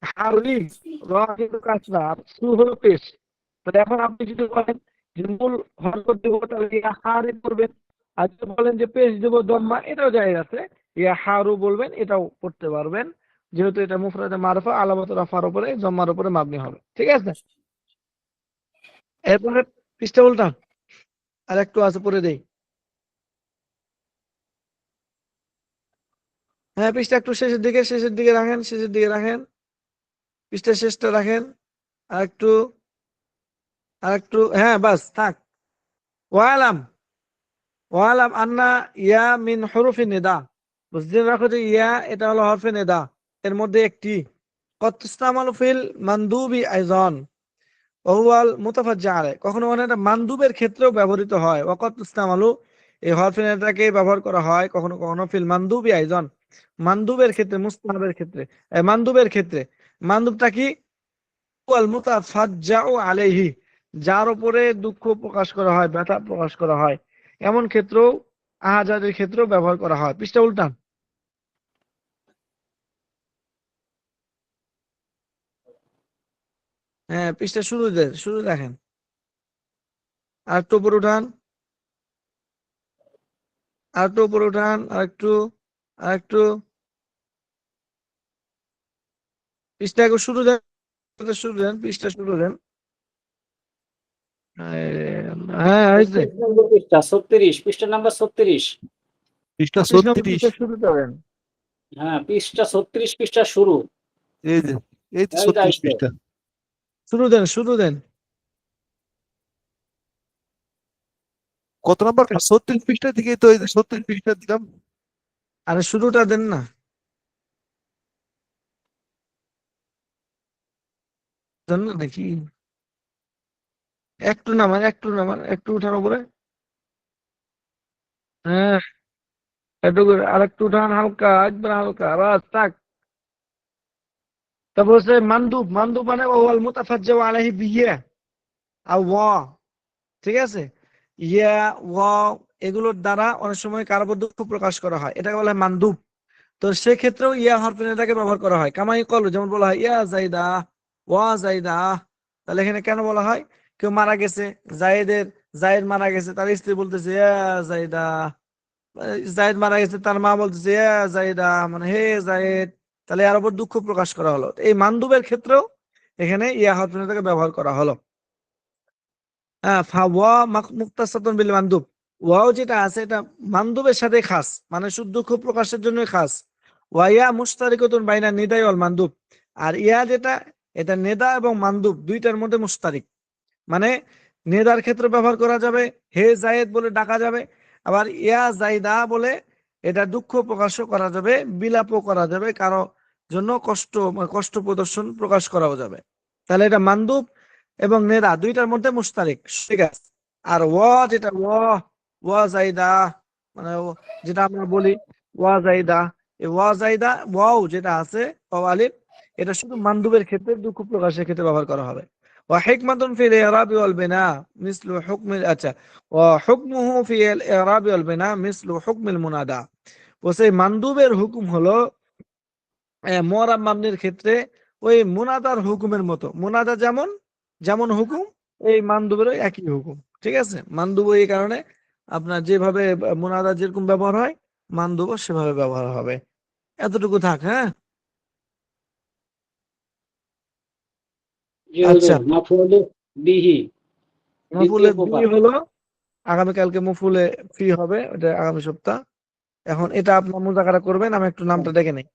হারি র কিন্তু কাসরা, সু হলো পেশ। তাহলে এখন আপনি যদি বলেন যে মূল হরকত দেব তাহলে ইয়া হারি করবেন, আর যদি বলেন যে পেশ দেব দম্মা, এটাও জায়েজ আছে, ইয়া হারু বলবেন, এটাও করতে পারবেন, যেহেতু এটা মুফরাদে মারফা আলামত রাফার উপরে জম্মার উপরে মাবনি হবে, ঠিক আছে। এরপরে পৃষ্ঠা উল্টান, আর একটু আছে পরে দেই। হ্যাঁ, পৃষ্ঠা একটু শেষের দিকে রাখেন, শেষের দিকে রাখেন, পৃষ্ঠা শেষটা রাখেন, আর একটু হ্যাঁ, বাস থাক। ওয়ালাম, ওয়ালাম আন্না ইয়া মিন হুরুফি নিদা, বুঝতে রাখো যে ইয়া এটা হলো হরফে নিদা, এর মধ্যে একটি। কদ তুস্তামালু ফিল মানদুবি আইযান ওয়া হুয়াল মুতাফাজ্জা আলাই, কখনো কখনো এটা মানদুবের ক্ষেত্রেও ব্যবহৃত হয়। ওয়া কদ তুস্তামালু, এই হরফে নিদাকে ব্যবহার করা হয় কখনো কখনো ফিল মানদুবি আইযান, মানদুবের ক্ষেত্রে, মুস্তাহাবের ক্ষেত্রে, মানদুবের ক্ষেত্রে মানদুবটা কি? ওয়াল মুতাফাজ্জাউ আলাইহি, যার উপরে দুঃখ প্রকাশ করা হয়, ব্যথা প্রকাশ করা হয়, এমন ক্ষেত্রেও, আহাজারির ক্ষেত্রেও ব্যবহার করা হয়। পৃষ্ঠা উল্টান। হ্যাঁ, পৃষ্ঠা শুরু দেখেন, আর একটু উপরে উঠান, আর একটু উপরে উঠান, আর একটু, আর একটু, পৃষ্ঠা শুরু দেন, পৃষ্ঠা শুরু দেন। হ্যাঁ, হয়েছে। 36 নম্বর পৃষ্ঠা, 36, পৃষ্ঠা নাম্বার 36। পৃষ্ঠা 36 নম্বর 36। পৃষ্ঠা শুরু করেন। হ্যাঁ, পৃষ্ঠা 36, পৃষ্ঠা শুরু। এই যে, এই তো এই 36 দায়িত্ব। পৃষ্ঠা। শুরু দেন। কত নাম্বার? 36 পৃষ্ঠা থেকে তো এই যে 36 পৃষ্ঠা দিলাম। আরে শুরুটা দেন না, দেন না নাকি? একটু উঠান উপরে। হ্যাঁ, একটু আর একটু উঠান, হালকা, একবার হালকা, বাস থাক। তারপর হচ্ছে মানদুব। মানদুব মানে ওয়াল মুতাফাজ্জাউ আলাইহি বিহিয়া আর ওয়া, ঠিক আছে? ইয়া, ওয়া, এগুলোর দ্বারা অনেক সময় কারো উপর দুঃখ প্রকাশ করা হয়, এটাকে বলা হয় মানদুব। তো সেক্ষেত্রেও ইয়া হরফে নিদাকে ব্যবহার করা হয়। কামাই কল, যেমন বলা হয় ইয়া জাইদা, ওয়া জাইদা। তাহলে এখানে কেন বলা হয়? কেউ মারা গেছে, জায়েদ মারা গেছে, তার স্ত্রী বলতেছে ইয়া জাইদা। জায়েদ মারা গেছে, তার মা বলতেছে ইয়া জাইদা, মানে হে জায়েদ। তাহলে এর উপর দুঃখ প্রকাশ করা হলো। এই মানদুবের ক্ষেত্রেও এখানে ইয়া হরফে নিদাকে ব্যবহার করা হলো। ফাওয়া মুক্তাসাতুন বিল মানদুব। ওয়াও যেটা আছে এটা মানদুবের সাথে খাস, মানে শুধু দুঃখ প্রকাশের জন্য খাস। ওয়াইয়া মুশতারিকাতুন বাইনা নিদাই ওয়াল মানদুব। আর ইয়া যেটা, এটা নেদা এবং মানদুব দুইটার মধ্যে মুশতারিক। মানে নেদার ক্ষেত্রে ব্যবহার করা যাবে, হে জায়েদ বলে ডাকা যাবে। আবার ইয়া জাইদা বলে এটা দুঃখ প্রকাশও করা যাবে, বিলাপও করা যাবে, কারো জন্য কষ্ট প্রদর্শন প্রকাশ করাও যাবে। তাহলে এটা মানদুব এবং নেদা দুইটার মধ্যে মুশতারিক, ঠিক আছে? আর ওয়া যেটা, ওয়া জাইদা, মানে যেটা আমরা বলি ওয়া জাইদা, এই ওয়া জাইদা ওয়াও যেটা আছে, আলিফ, এটা শুধু মানদুবের ক্ষেত্রে, দুঃখ প্রকাশের ক্ষেত্রে ব্যবহার করা হবে। وحكمة في الإعراب والبناء مثل حكم وحكمه في الإعراب والبناء مثل حكم المنادى। সেই মানদুবের হুকুম হলো মুআরাব মাবনির ক্ষেত্রে ওই মুনাদার হুকুমের মতো। মুনাদা যেমন যেমন হুকুম, এই মানদুবেরও একই হুকুম, ঠিক আছে? মানদুব এই কারণে আপনার যেভাবে মুনাদা যেরকম ব্যবহার হয়, মানদুবও সেভাবে ব্যবহার হবে। এতটুকু থাক, হ্যাঁ। জি আচ্ছা, হুজুর, মাফউলু বিহি দ্বিতীয় মফুলে বি প্রকার। হলো আগামীকালকে, মফুলে ফি হবে ওটা আগামী সপ্তাহ। এখন এটা আপনার মুযাকারা করবেন, আমি একটু নামটা দেখে নেই।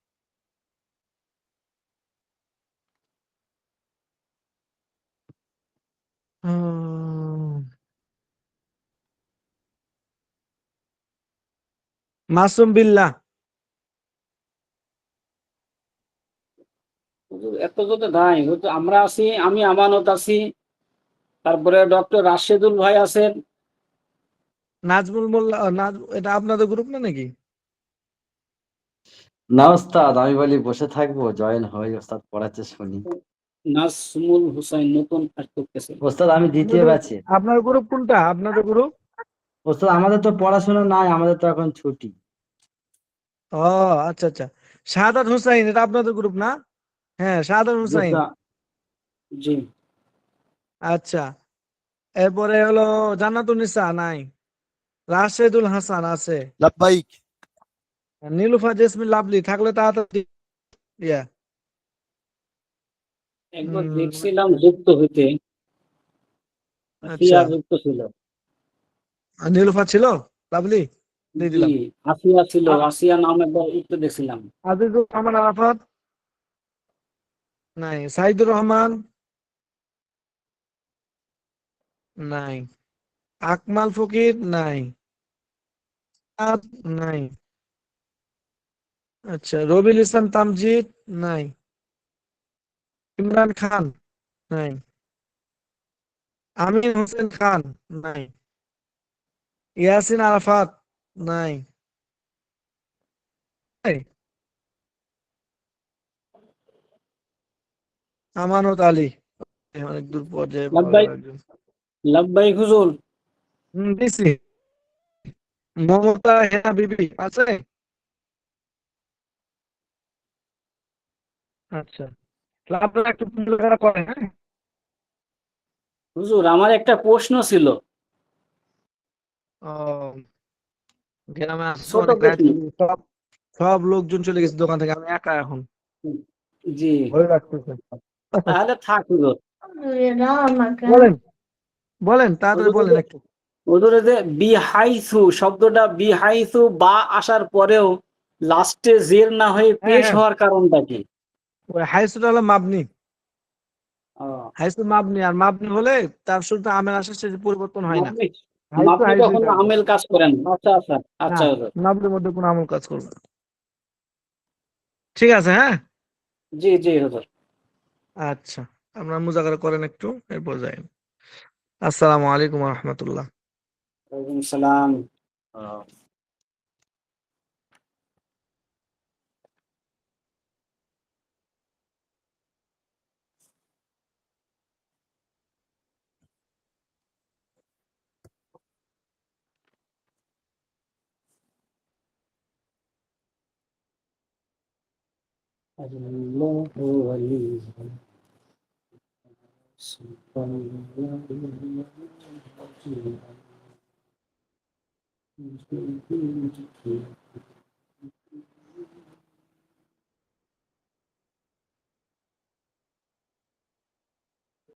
মাসুম বিল্লাহ। হুজুর, এত যদি নাই, হুজুর আমরা আছি, আমি আমানত আছি, তারপরে ডক্টর রাশেদুল ভাই আছেন। নাজমুল মোল্লা, এটা আপনাদের গ্রুপ না নাকি? না ওস্তাদ, আমি বলি বসে থাকবো, জয়েন হই, ওস্তাদ পড়াচ্ছে শুনি। নাজমুল হুসাইন নতুন কাজ করতেছে। ওস্তাদ আমি দ্বিতীয় ব্যাচে। আপনার গ্রুপ কোনটা? আপনাদের গ্রুপ? ওস্তাদ আমাদের তো পড়াশোনা নাই, আমাদের তো এখন ছুটি। ও আচ্ছা আচ্ছা, শাহাদাত হুসাইন, এটা আপনাদের গ্রুপ না? হ্যাঁ, শাহাদাত হুসাইন। জি, আচ্ছা, এরপরে হলো জান্নাতুন নিসা নাই, রাশেদুল হাসান আছে, লাব্বাইক। নীলুফা জেসমিন লাভলি থাকলে তাড়াতাড়ি ইয়া। একবার হুম, দেখছিলাম যুক্ত হইতে, আচ্ছা, আসিয়া যুক্ত ছিল। আর নীলুফা ছিল, লাভলি দিয়ে জি, দিলাম। আসিয়া ছিল, আসিয়া নাম একবার যুক্ত দেখছিলাম। আজিজুর রহমান আরাফাত নাই, সাইদুর রহমান নাই, আকমাল ফকির নাই, আদ নাই, আচ্ছা, রবিল ইসলাম তামজিদ নাই, ইমরান খান নাই, আমির হোসেন খান নাই, ইয়াসিন আরাফাত নাই, নাই? আমানত আলী, অনেক দূর পর্যায়ে পাওয়া লাব্বাইক গেল একজন। লাব্বাইক হুজুর। দিছি। মমতা হেনা বিবি আছে? আচ্ছা, তাহলে আপনারা একটু পড়ালেখা করেন, হ্যাঁ? হুজুর আমার একটা প্রশ্ন ছিল, ও, গ্রামে আসলে ছোট অনেক রাত প্রশ্ন। হয়ে গেছে। সব সব লোকজন চলে গেছে দোকান থেকে, আমি একা এখন। জি, ভয় লাগতেছে। তাহলে থাক হুজুর। বলেন, বলেন, তাড়াতাড়ি হুজুর এই বলেন যে একটু। হুজুর এই যে বিহাইসু শব্দটা, বিহাইসু বা আসার পরেও লাস্টে জের না হয়ে হ্যাঁ, পেশ হ্যাঁ, হওয়ার কারণটা কি? ওই হাইসুটা হলো মাবনি। ও, হাইসু মাবনি, আর মাবনি হলে তার শুরুতে আমের আসার শেষে পরিবর্তন হয় না। মাপনি হাইসু মাপনি হাইসুই কখনো থাকবে। আমেল কাজ করেন না। আচ্ছা আচ্ছা না, আচ্ছা হুজুর। মাবনির মধ্যে কোনো আমল কাজ করবে না। ঠিক আছে, হ্যাঁ। জি জি হুজুর। আচ্ছা, আপনারা মুজাকারা করেন একটু, এরপর যাই। আসসালামু আলাইকুম রহমতুল্লাহ। ওয়ালাইকুম সালাম। আল্লাহু আলিম। সুবহানাল্লাহ।